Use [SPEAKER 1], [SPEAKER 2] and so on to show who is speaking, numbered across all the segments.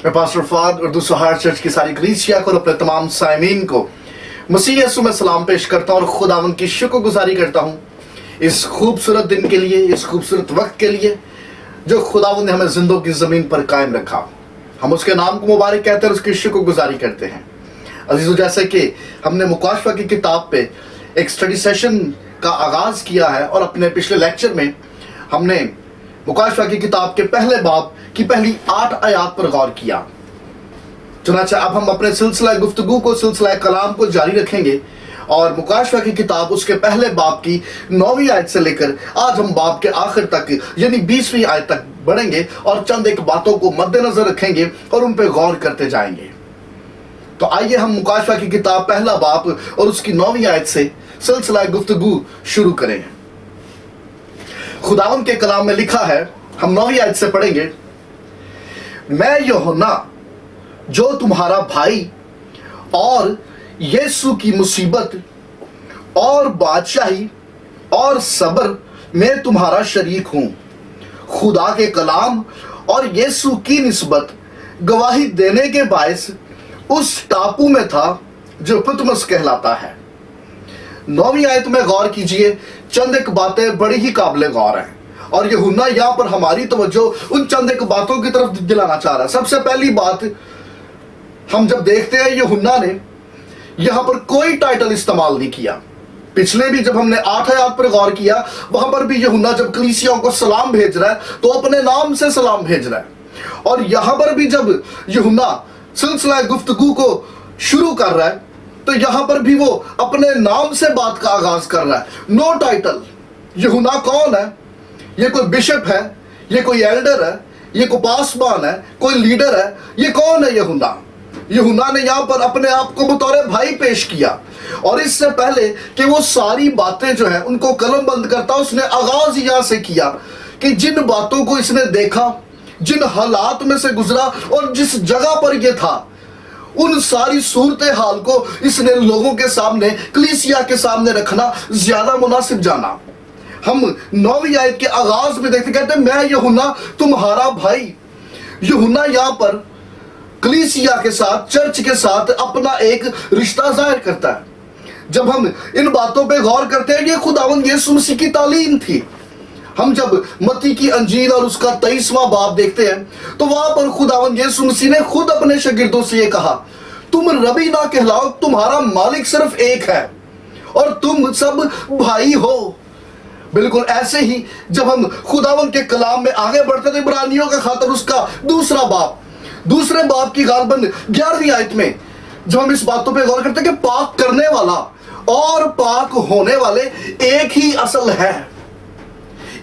[SPEAKER 1] मैं pastor Fahd Urdu सहार church की सारी कलीसिया को और अपने तमाम साइमीन को मसीह यीशु में सलाम पेश करता हूँ और खुदावंद की शुक्रगुजारी करता हूँ इस खूबसूरत दिन के लिए, इस खूबसूरत वक्त के लिए जो खुदावंद ने हमें जिंदों की ज़मीन पर कायम रखा। हम उसके नाम को मुबारक कहते हैं और उसकी शुक्रगुजारी करते हैं। अजीज़ों, जैसे कि हमने मुकाशवा की किताब पे एक स्टडी सेशन का आगाज़ किया है और अपने पिछले लेक्चर में हमने मुकाशवा की किताब के पहले बाब की पहली 8 आयात पर गौर किया। चुनांचे अब हम अपने सिलसिला गुफ्तगू को, सिलसिला कलाम को जारी रखेंगे और मुकाशवा की किताब उसके पहले बाब की 9वीं आयत से लेकर आज हम बाब के आखिर तक यानी 20वीं आयत तक बढ़ेंगे और चंद एक बातों को मद्देनजर रखेंगे और उन पर गौर करते जाएंगे। तो आइए हम मुकाशवा की किताब पहला बाब और उसकी 9वीं आयत से सिलसिला गुफ्तगू शुरू करें। खुदावंद के कलाम में लिखा है, हम 9वीं आयत से पढ़ेंगे, मैं यूहन्ना जो तुम्हारा भाई और यीशु की मुसीबत और बादशाही और सब्र में तुम्हारा शरीक हूं, खुदा के कलाम और यीशु की निस्बत गवाही देने के बायस उस टापू में था जो पतमस कहलाता है। 9वीं आयत में गौर कीजिए, चंद एक बातें बड़ी ही काबिल गौर हैं और यूहन्ना यहाँ पर हमारी तवज्जो उन चंद एक बातों की तरफ दिलाना चाह रहा है। सबसे पहली बात, हम जब देखते हैं यूहन्ना ने यहाँ पर कोई टाइटल इस्तेमाल नहीं किया। पिछले भी जब हमने 8 आयत पर गौर किया, वहां पर भी यूहन्ना जब कलीसियाओं को सलाम भेज रहा है तो अपने नाम से सलाम भेज रहा है और यहाँ पर भी जब यूहन्ना सिलसिला गुफ्तगू को शुरू कर रहा है तो यहां पर भी वो अपने नाम से बात का आगाज कर रहा है। No title. यूहन्ना कौन है? ये कोई बिशप है, ये कोई एल्डर है, ये कोई पासबान है, कोई लीडर है? ये कौन है यूहन्ना? यूहन्ना ने यहां पर अपने आप को बतौर भाई पेश किया और इससे पहले कि वो सारी बातें जो है उनको कलम बंद करता, उसने आगाज यहां से किया कि जिन बातों को इसने देखा, जिन हालात में से गुजरा और जिस जगह पर यह था, उन सारी सूरत हाल को इसने लोगों के सामने, कलीसिया के सामने रखना ज्यादा मुनासिब जाना। हम 9वीं आयत के आगाज में देखते, कहते हैं मैं यूहन्ना तुम्हारा भाई। यूहन्ना यहाँ पर कलीसिया के साथ, चर्च के साथ अपना एक रिश्ता जाहिर करता है। जब हम इन बातों पे गौर करते हैं, ये खुदावंद यीशु मसीह की तालीम थी। हम जब मत्ती की अंजील और उसका 23वां बाब देखते हैं तो वहां पर खुदावंद यीशु मसीह ने खुद अपने शागिर्दों से ये कहा, तुम रबी ना कहलाओ, तुम्हारा मालिक सिर्फ एक है और तुम सब भाई हो। बिल्कुल ऐसे ही जब हम खुदावंद के कलाम में आगे बढ़ते थे, इब्रानियों का खातर उसका दूसरे बाब की गालबन 11वीं आयत में जब हम इस बातों पे गौर करते हैं कि पाक करने वाला और पाक होने वाले एक ही असल है,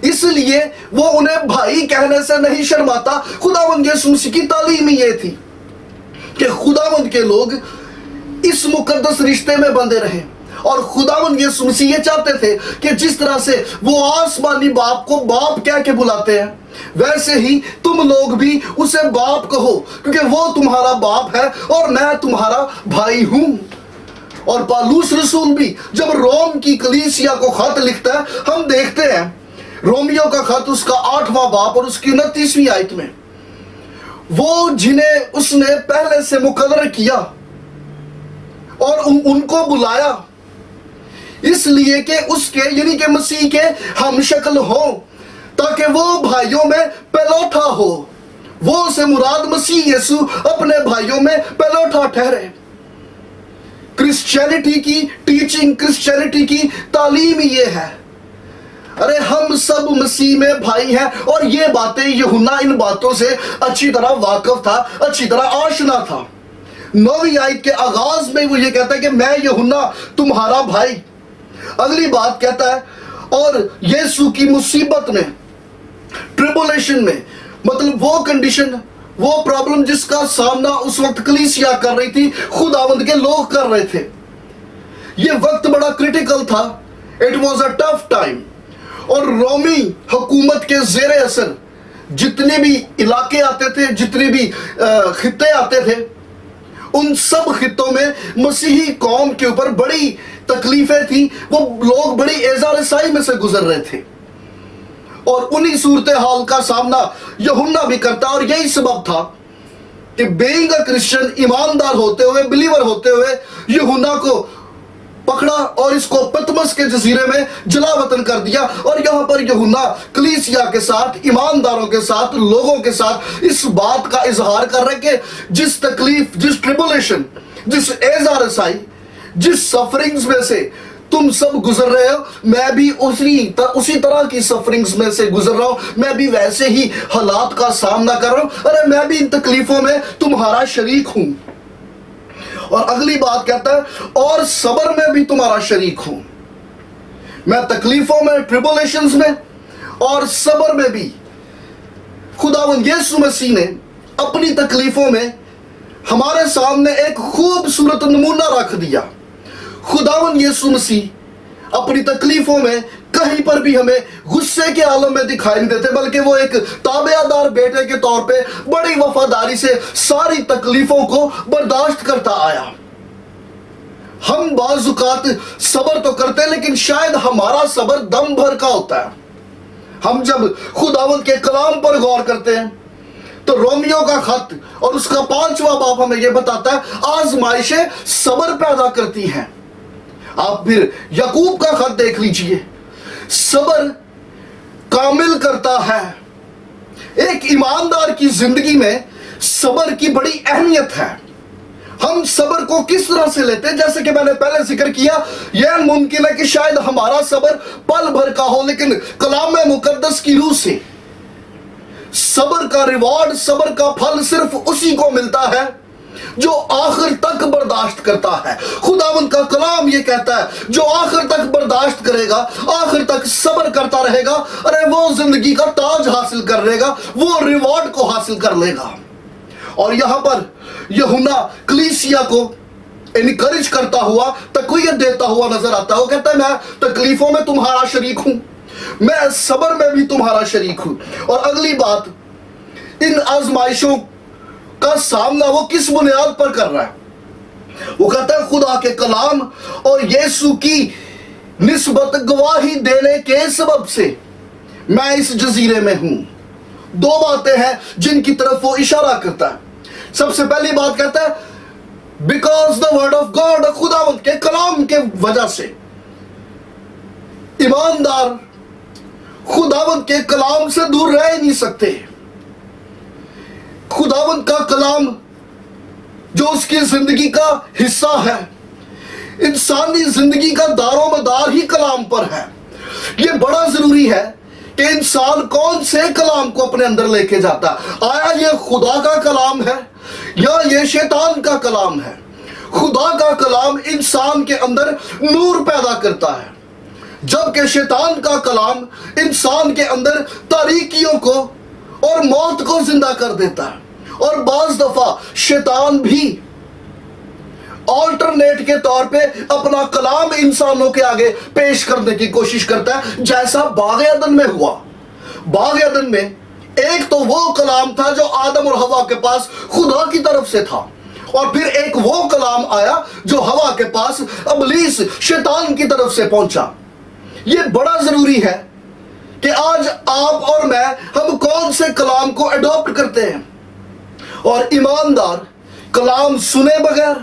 [SPEAKER 1] इसलिए वो उन्हें भाई कहने से नहीं शर्माता। खुदावंद यीशु मसीह की तालीम ये थी कि खुदावंद के लोग इस मुकद्दस रिश्ते में बंधे रहे और खुदावंद यीशु मसीह ये चाहते थे कि जिस तरह से वो आसमानी बाप को बाप कह के बुलाते हैं, वैसे ही तुम लोग भी उसे बाप कहो, क्योंकि वो तुम्हारा बाप है और मैं तुम्हारा भाई हूं। और पौलुस रसूल भी जब रोम की कलीसिया को खत लिखता है, हम देखते हैं रोमियो का खत उसका 8वां बाब और उसकी 29वीं आयत में, वो जिन्हें उसने पहले से मुकर्रर किया और उनको बुलाया इसलिए कि उसके यानी कि मसीह के हम शक्ल हो, ताकि वो भाइयों में पहलौठा हो। वो से मुराद मसीह यीशु अपने भाइयों में पहलौठा ठहरे। क्रिश्चियनिटी की टीचिंग, क्रिश्चियनिटी की तालीम ये है, अरे हम सब मसीह में भाई हैं। और ये बातें यूहन्ना इन बातों से अच्छी तरह वाकिफ था, अच्छी तरह आशना था। 9वीं आयत के आगाज में वो ये कहता है कि मैं यूहन्ना तुम्हारा भाई। अगली बात कहता है, और यीशु की मुसीबत में, ट्रिबुलेशन में, मतलब वो कंडीशन, वो प्रॉब्लम जिसका सामना उस वक्त कलीसिया कर रही थी, खुदावंद के लोग कर रहे थे। ये वक्त बड़ा क्रिटिकल था। It was a tough time और रोमी हुकूमत के जेर असर जितने भी इलाके आते थे, जितने भी खित्ते आते थे, उन सब खित्तों में मसीही कौम के ऊपर बड़ी तकलीफें थी। वो लोग बड़ी एज़ा रसाई में से गुजर रहे थे और उन्हीं सूरत हाल का सामना यूहन्ना भी करता। और यही सबब था कि बीइंग अ क्रिश्चियन, ईमानदार होते हुए, बिलीवर होते हुए यूहन्ना को पकड़ा और इसको पतमस के जजीरे में जलावतन कर दिया। और यहाँ पर यूहन्ना कलीसिया के साथ, ईमानदारों के साथ, लोगों के साथ इस बात का इजहार कर रहे कि जिस तकलीफ, जिस ट्रिबुलेशन, जिस एज़ा रसाई, जिस सफरिंग्स में से तुम सब गुजर रहे हो, मैं भी उसी तरह की सफरिंग्स में से गुजर रहा हूं। मैं भी वैसे ही हालात का सामना कर रहा हूं। अरे मैं भी इन तकलीफों में तुम्हारा शरीक हूं। और अगली बात कहता है, और सब्र में भी तुम्हारा शरीक हूं। मैं तकलीफों में, ट्रिबुलेशंस में और सब्र में भी। खुदावंद यीशु मसीह ने अपनी तकलीफों में हमारे सामने एक खूबसूरत नमूना रख दिया। खुदावंद यीशु मसीह अपनी तकलीफों में कहीं पर भी हमें गुस्से के आलम में दिखाई नहीं देते, बल्कि वो एक ताबेदार बेटे के तौर पे बड़ी वफादारी से सारी तकलीफों को बर्दाश्त करता आया। हम बाज़-औक़ात सब्र तो करते हैं, लेकिन शायद हमारा सब्र दम भर का होता है। हम जब खुदावंद के कलाम पर गौर करते हैं तो रोमियो का खत और उसका 5वां बाब हमें यह बताता है, आजमाइशें सब्र पैदा करती हैं। आप फिर याकूब का खत देख लीजिए, सब्र कामिल करता है। एक ईमानदार की जिंदगी में सब्र की बड़ी अहमियत है। हम सब्र को किस तरह से लेते हैं? जैसे कि मैंने पहले जिक्र किया, यह मुमकिन है कि शायद हमारा सब्र पल भर का हो, लेकिन कलाम मुकद्दस की रूह से सब्र का रिवॉर्ड, सब्र का फल सिर्फ उसी को मिलता है जो आखिर तक बर्दाश्त करता है। खुदावंद का कलाम ये कहता है, जो आखिर तक बर्दाश्त करेगा, आखिर तक सब्र करता रहेगा, अरे वो जिंदगी का ताज हासिल कर लेगा, वो रिवॉर्ड को हासिल कर लेगा। और यहां पर यूहन्ना कलीसिया को इनकरेज करता हुआ, तक़वियत देता हुआ नजर आता है। वो कहता है, मैं तकलीफों में तुम्हारा शरीक हूं, मैं सब्र में भी तुम्हारा शरीक हूं। और अगली बात, इन आजमाइशों का सामना वो किस बुनियाद पर कर रहा है? वो कहता है, खुदा के कलाम और यीशु की निस्बत गवाही देने के सबब से मैं इस जजीरे में हूं। दो बातें हैं जिनकी तरफ वो इशारा करता है। सबसे पहली बात कहता है, because the word of God, खुदावंद के कलाम के वजह से ईमानदार खुदावंद के कलाम से दूर रह ही नहीं सकते। खुदावंद का कलाम जो उसकी जिंदगी का हिस्सा है, इंसानी जिंदगी का दारोमदार ही कलाम पर है। यह बड़ा जरूरी है कि इंसान कौन से कलाम को अपने अंदर लेके जाता। आया यह खुदा का कलाम है या यह शैतान का कलाम है? खुदा का कलाम इंसान के अंदर नूर पैदा करता है, जबकि शैतान का कलाम इंसान के अंदर तारीकियों को और मौत को जिंदा कर देता है। और बाज दफा शैतान भी ऑल्टरनेट के तौर पे अपना कलाम इंसानों के आगे पेश करने की कोशिश करता है, जैसा बाग़ अदन में हुआ। बाग़ अदन में एक तो वो कलाम था जो आदम और हवा के पास खुदा की तरफ से था, और फिर एक वो कलाम आया जो हवा के पास इब्लीस शैतान की तरफ से पहुंचा। यह बड़ा जरूरी है कि आज आप और मैं, हम कौन से कलाम को अडॉप्ट करते हैं। और ईमानदार कलाम सुने बगैर,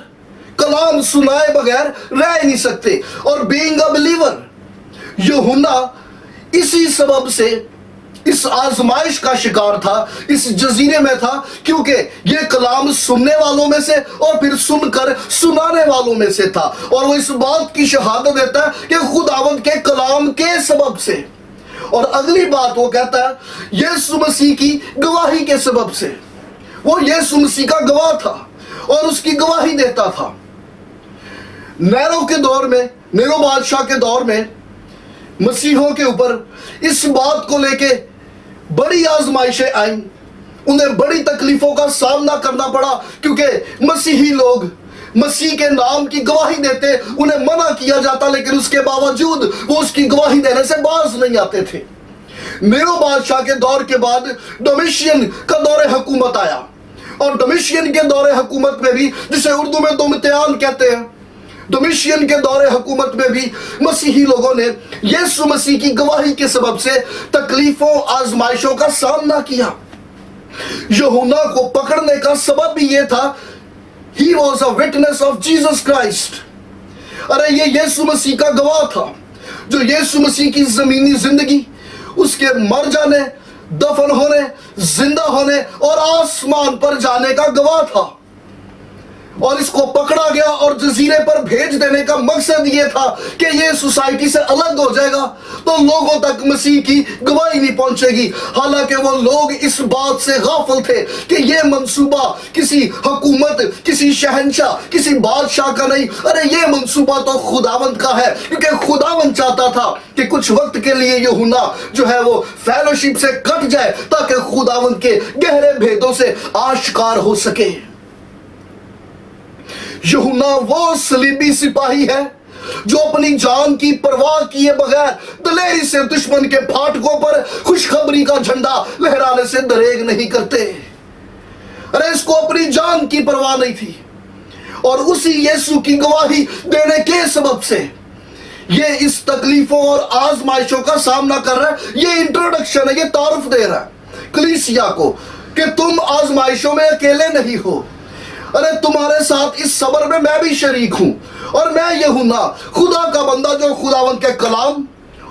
[SPEAKER 1] कलाम सुनाए बगैर रह ही नहीं सकते। और बीइंग अ बिलीवर, यूहन्ना इसी सबब से इस आजमाइश का शिकार था, इस जजीरे में था, क्योंकि यह कलाम सुनने वालों में से और फिर सुनकर सुनाने वालों में से था। और वो इस बात की शहादत देता है कि खुदावंद के कलाम के सबब से। और अगली बात वो कहता है, यीशु मसीह की गवाही के सबब से। वो यीशु मसीह का गवाह था और उसकी गवाही देता था। नेरो के दौर में, नेरो बादशाह के दौर में मसीहों के ऊपर इस बात को लेके बड़ी आजमाइशें आई, उन्हें बड़ी तकलीफों का सामना करना पड़ा, क्योंकि मसीही लोग मसीह के नाम की गवाही देते, उन्हें मना किया जाता, लेकिन उसके बावजूद वो उसकी गवाही देने से बाज नहीं आते थे। नेरो बादशाह के दौर के बाद डोमिशियन का दौरे हुकूमत आया, और डोमिशियन के दौरे हुकूमत में भी, जिसे उर्दू में दोमित्यान कहते हैं, डोमिशियन के दौरे हुकूमत में भी मसीही लोगों ने यीशु मसीह की गवाही के सबब से तकलीफों, आजमाइशों का सामना किया। यूहन्ना को पकड़ने का सबब भी ये था, he was a witness of Jesus Christ. अरे ये यीशु मसीह का गवाह था, जो यीशु मसीह की जमीनी जिंदगी, उसके मर जाने, दफन होने, जिंदा होने और आसमान पर जाने का गवाह था। और इसको पकड़ा गया और जजीरे पर भेज देने का मकसद यह था कि ये सोसाइटी से अलग हो जाएगा तो लोगों तक मसीह की गवाही नहीं पहुंचेगी। हालांकि वो लोग इस बात से गाफिल थे कि ये मंसूबा किसी हुकूमत, किसी शहंशाह, किसी बादशाह का नहीं, अरे ये मंसूबा तो खुदावंद का है, क्योंकि खुदावंद चाहता था कि कुछ वक्त के लिए यूहन्ना जो है वो फेलोशिप से कट जाए ताकि खुदावंद के गहरे भेदों से आश्कार हो सके। यूहन्ना वो सलीबी सिपाही है जो अपनी जान की परवाह किए बगैर दलेरी से दुश्मन के फाटकों पर खुशखबरी का झंडा लहराने से दरेग नहीं करते। अरे इसको अपनी जान की परवाह नहीं थी और उसी यीशु की गवाही देने के सबब से ये इस तकलीफों और आजमाइशों का सामना कर रहा है। ये इंट्रोडक्शन है, ये तारुफ दे रहा है कलीसिया को कि तुम आजमाइशों में अकेले नहीं हो। अरे तुम्हारे साथ इस सबर में मैं भी शरीक हूं और मैं यूहन्ना, खुदा का बंदा जो खुदावंद के कलाम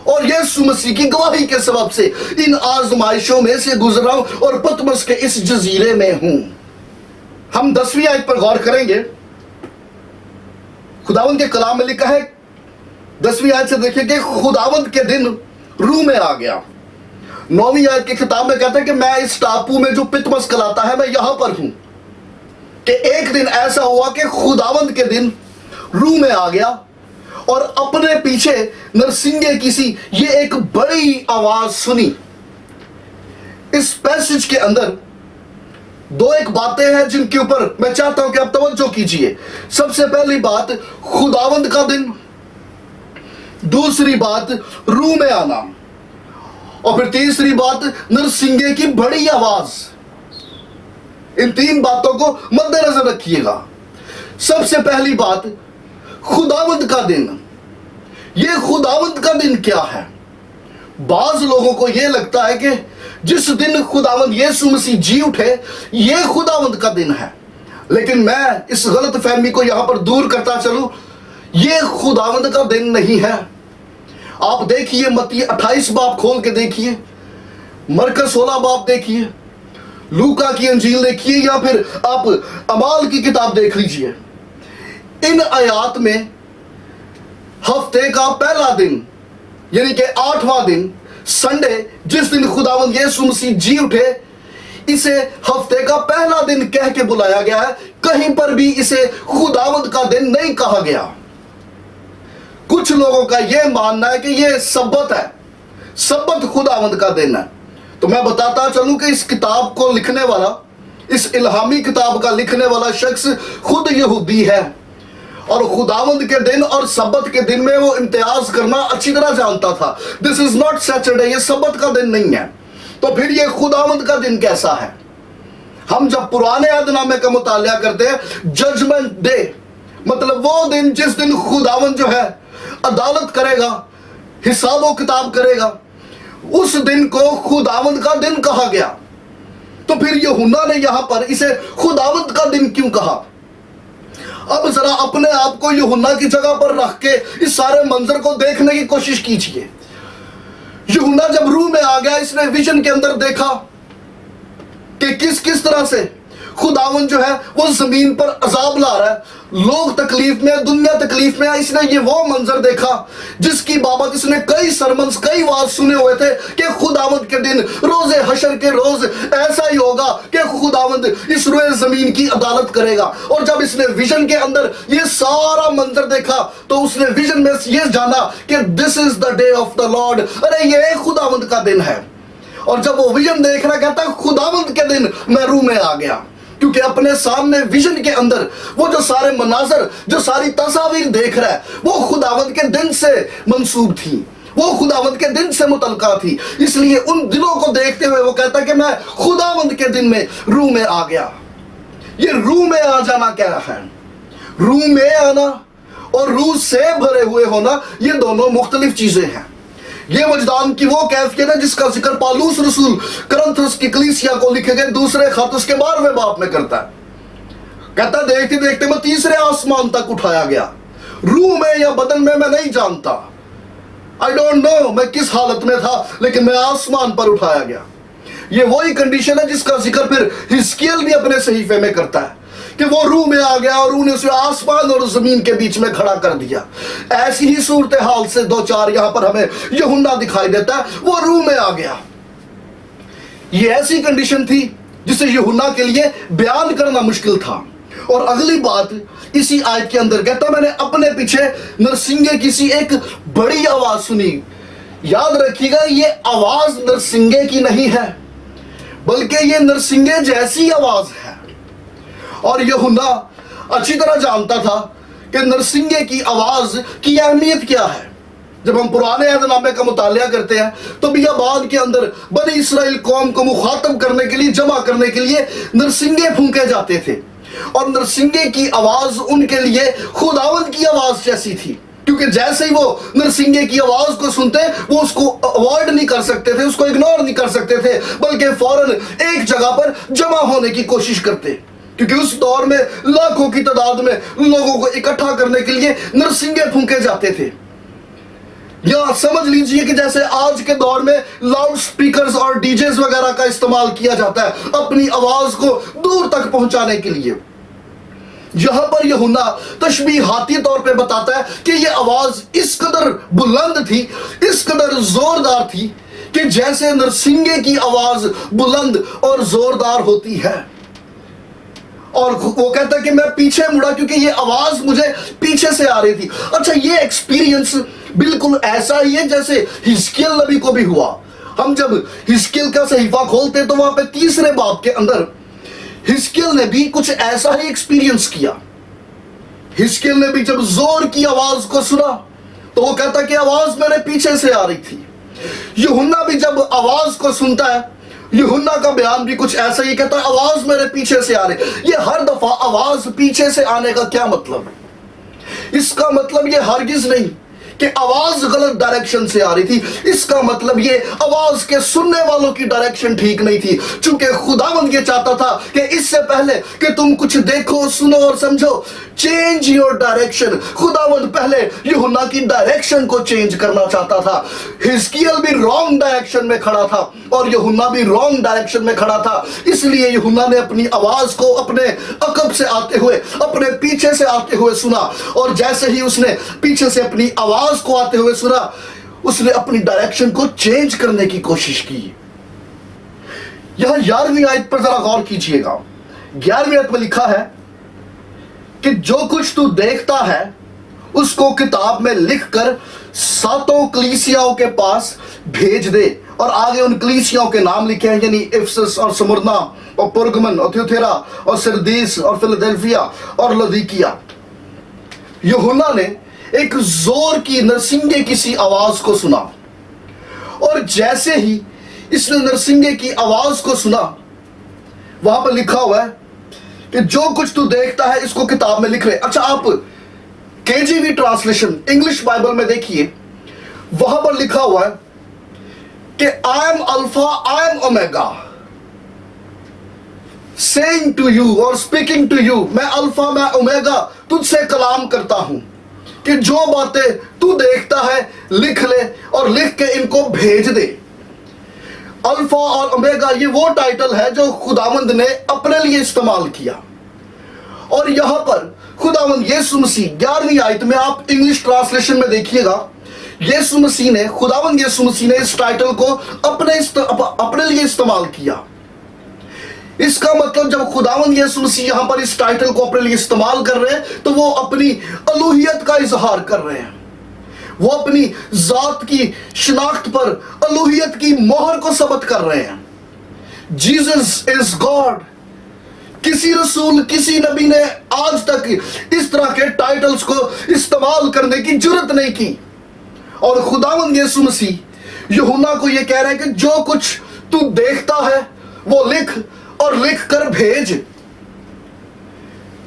[SPEAKER 1] और यीशु मसीह की गवाही के सबब से इन आजमाइशों में से गुजरा हूं और पतमस के इस जजीरे में हूं। हम 10वीं आयत पर गौर करेंगे। खुदावंद के कलाम में लिखा है 10वीं आयत से देखिए कि खुदावंद के दिन रूह में आ गया। 9वीं आयत के खिताब में कहता है कि मैं इस टापू में जो पितमस कहलाता है मैं यहां पर हूं। कि एक दिन ऐसा हुआ कि खुदावंद के दिन रूह में आ गया और अपने पीछे नरसिंगे की सी ये एक बड़ी आवाज सुनी। इस पैसेज के अंदर दो एक बातें हैं जिनके ऊपर मैं चाहता हूं कि आप तवज्जो कीजिए। सबसे पहली बात खुदावंद का दिन, दूसरी बात रूह में आना और फिर तीसरी बात नरसिंगे की बड़ी आवाज। इन तीन बातों को मद्देनजर रखिएगा। सबसे पहली बात खुदावंद का दिन। ये खुदावंद का दिन क्या है? बाज लोगों को यह लगता है कि जिस दिन खुदावंद यीशु मसीह जी उठे ये खुदावंद का दिन है, लेकिन मैं इस गलत फहमी को यहां पर दूर करता चलूं। ये खुदावंद का दिन नहीं है। आप देखिए मत्ती 28 बाब खोल के देखिए, मरकस 16 बाब देखिए, लूका की अंजील देखिए या फिर आप अमाल की किताब देख लीजिए। इन आयात में हफ्ते का पहला दिन यानी कि 8वां दिन संडे, जिस दिन खुदावंद यीशु मसीह जी उठे, इसे हफ्ते का पहला दिन कह के बुलाया गया है। कहीं पर भी इसे खुदावंद का दिन नहीं कहा गया। कुछ लोगों का यह मानना है कि यह सब्बत है, सब्बत खुदावंद का दिन है। तो मैं बताता चलूं कि इस किताब को लिखने वाला, इस इल्हामी किताब का लिखने वाला शख्स खुद यहूदी है और खुदावंद के दिन और सब्बत के दिन में वो इम्तियाज करना अच्छी तरह जानता था। दिस इज नॉट सैटरडे, ये सब्बत का दिन नहीं है। तो फिर ये खुदावंद का दिन कैसा है? हम जब पुराने अहदनामे का मुतालिया करते हैं, जजमेंट डे मतलब वो दिन जिस दिन खुदावंद जो है अदालत करेगा, हिसाबो किताब करेगा, उस दिन को खुदावंद का दिन कहा गया। तो फिर यूहन्ना ने यहां पर इसे खुदावंद का दिन क्यों कहा? अब जरा अपने आप को यूहन्ना की जगह पर रख के इस सारे मंजर को देखने की कोशिश कीजिए। यूहन्ना जब रूह में आ गया, इसने विजन के अंदर देखा कि किस किस तरह से खुदावंद जो है वो जमीन पर अजाब ला रहा है, लोग तकलीफ में, दुनिया तकलीफ में है। इसने ये वो मंजर देखा जिसकी बाबत इसने कई सरमन्स, कई वाज सुने हुए थे कि खुदावंद के दिन, रोजे हशर के रोज ऐसा ही होगा कि खुदावंद इस रोए जमीन की अदालत करेगा। और जब इसने विजन के अंदर ये सारा मंजर देखा तो उसने विजन में ये जाना कि this is the day of the Lord, अरे ये खुदावंद का दिन है। और जब वो विजन देख रहा, कहता है खुदावंद के दिन मैं रूह में आ गया, क्योंकि अपने सामने विजन के अंदर वो जो सारे मनाजर, जो सारी तस्वीर देख रहा है वो खुदावंद के दिन से मंसूब थी, वो खुदावंद के दिन से मुतलका थी। इसलिए उन दिनों को देखते हुए वो कहता कि मैं खुदावंद के दिन में रूह में आ गया। ये रूह में आ जाना क्या है? रूह में आना और रूह से भरे हुए होना ये दोनों मुख्तलिफ चीजें हैं। ये वजदान की वो कैफियत है जिसका जिक्र पालूस रसूल करंथस की कलीसिया को लिखे गए दूसरे खत उसके 12वें बाब में करता है। कहता देखते देखते मैं तीसरे आसमान तक उठाया गया, रूह में या बदन में मैं नहीं जानता, आई डोंट नो मैं किस हालत में था, लेकिन मैं आसमान पर उठाया गया। ये वही कंडीशन है जिसका जिक्र फिर हिजकिय्याह भी अपने सहीफे में करता है कि वो रूह में आ गया और रूह ने उसे आसमान और जमीन के बीच में खड़ा कर दिया। ऐसी ही सूरत हाल से 2-4 यहां पर हमें यूहन्ना दिखाई देता है, वो रूह में आ गया। ये ऐसी कंडीशन थी जिसे यूहन्ना के लिए बयान करना मुश्किल था। और अगली बात इसी आयत के अंदर कहता, मैंने अपने पीछे नरसिंगे की सी एक बड़ी आवाज सुनी। याद रखिएगा, ये आवाज नरसिंगे की नहीं है, बल्कि ये नरसिंगे जैसी आवाज है। और यूहन्ना अच्छी तरह जानता था कि नरसिंगे की आवाज की अहमियत क्या है। जब हम पुराने अहदनामे का मुतालिया करते हैं तो बियाबान के अंदर बनी इसराइल कौम को मुखातब करने के लिए, जमा करने के लिए नरसिंगे फूंके जाते थे। और नरसिंगे की आवाज उनके लिए खुदावंद की आवाज जैसी थी, क्योंकि जैसे ही वो नरसिंगे की आवाज को सुनते वो उसको अवॉइड नहीं कर सकते थे, उसको इग्नोर नहीं कर सकते थे, बल्कि फौरन एक जगह पर जमा होने की कोशिश करते, क्योंकि उस दौर में लाखों की तादाद में लोगों को इकट्ठा करने के लिए नरसिंगे फूंके जाते थे। या समझ लीजिए कि जैसे आज के दौर में लाउड स्पीकर्स और डीजेस वगैरह का इस्तेमाल किया जाता है अपनी आवाज को दूर तक पहुंचाने के लिए। यहां पर यूहन्ना तशबीहाती तौर पे बताता है कि यह आवाज इस कदर बुलंद थी, इस कदर जोरदार थी कि जैसे नरसिंगे की आवाज बुलंद और जोरदार होती है। और वो कहता है कि मैं पीछे मुड़ा क्योंकि ये आवाज मुझे पीछे से आ रही थी। अच्छा, ये एक्सपीरियंस बिल्कुल ऐसा ही है जैसे हिजकिय्याह नबी को भी हुआ। हम जब हिजकिय्याह का सहीफा खोलते तो वहां पे 3 बाब के अंदर हिजकिय्याह ने भी कुछ ऐसा ही एक्सपीरियंस किया। हिजकिय्याह ने भी जब जोर की आवाज को सुना तो वो कहता कि आवाज मेरे पीछे से आ रही थी। यूहन्ना भी जब आवाज को सुनता है, यूहन्ना का बयान भी कुछ ऐसा ही कहता है, आवाज मेरे पीछे से आ रही। ये हर दफा आवाज पीछे से आने का क्या मतलब है? इसका मतलब ये हरगिज नहीं कि आवाज गलत डायरेक्शन से आ रही थी। इसका मतलब ये आवाज के सुनने वालों की डायरेक्शन ठीक नहीं थी, चूंकि खुदावंद ये चाहता था कि इससे पहले कि तुम कुछ देखो, सुनो और समझो, चेंज योर डायरेक्शन। खुदावंद पहले यूहन्ना की डायरेक्शन को चेंज करना चाहता था। हिजकिय्याह भी रॉन्ग डायरेक्शन में खड़ा था और यूहन्ना भी रॉन्ग डायरेक्शन में खड़ा था। इसलिए यूहन्ना ने अपनी आवाज को अपने अकब से आते हुए, अपने पीछे से आते हुए सुना। और जैसे ही उसने पीछे से अपनी आवाज को आते हुए सुना, उसने अपनी डायरेक्शन को चेंज करने की कोशिश की। यहां 11वीं आयत पर जरा गौर कीजिएगा। 11वीं आयत में लिखा है कि जो कुछ तू देखता है उसको किताब में लिखकर 7 कलीसियाओं के पास भेज दे। और आगे उन कलीसियाओं के नाम लिखे हैं, यानी इफिसस और स्मुरना और पुरगमन और थियोथेरा और सरदीस और फिलडेल्फिया और लदीकिया। यूहन्ना ने एक जोर की नरसिंगे की सी आवाज को सुना, और जैसे ही इसने नरसिंगे की आवाज को सुना, वहां पर लिखा हुआ है कि जो कुछ तू देखता है इसको किताब में लिख रहे। अच्छा, आप केजीवी ट्रांसलेशन इंग्लिश बाइबल में देखिए, वहां पर लिखा हुआ है कि I am alpha I am omega, saying to you और स्पीकिंग टू यू। मैं अल्फा मैं ओमेगा तुझसे कलाम करता हूं कि जो बातें तू देखता है लिख ले और लिख के इनको भेज दे। अल्फा और ओमेगा ये वो टाइटल है जो खुदावंद ने अपने लिए इस्तेमाल किया। और यहां पर खुदावंद यीशु मसीह 11वीं आयत में आप इंग्लिश ट्रांसलेशन में देखिएगा, यीशु मसीह ने, खुदावंद यीशु मसीह ने इस टाइटल को अपने लिए इस्तेमाल किया। इसका मतलब जब खुदावंद यीशु मसीह यहां पर इस टाइटल को अपने लिए इस्तेमाल कर रहे हैं तो वो अपनी अलूहियत का इजहार कर रहे हैं। वो अपनी जात की शिनाख्त पर अलूहियत की मोहर को सबत कर रहे हैं। Jesus is God. किसी रसूल, किसी नबी ने आज तक इस तरह के टाइटल्स को इस्तेमाल करने की जरूरत नहीं की। और खुदावंद यीशु मसीह यूहन्ना को यह कह रहे हैं कि जो कुछ तू देखता है वो लिख और लिख कर भेज।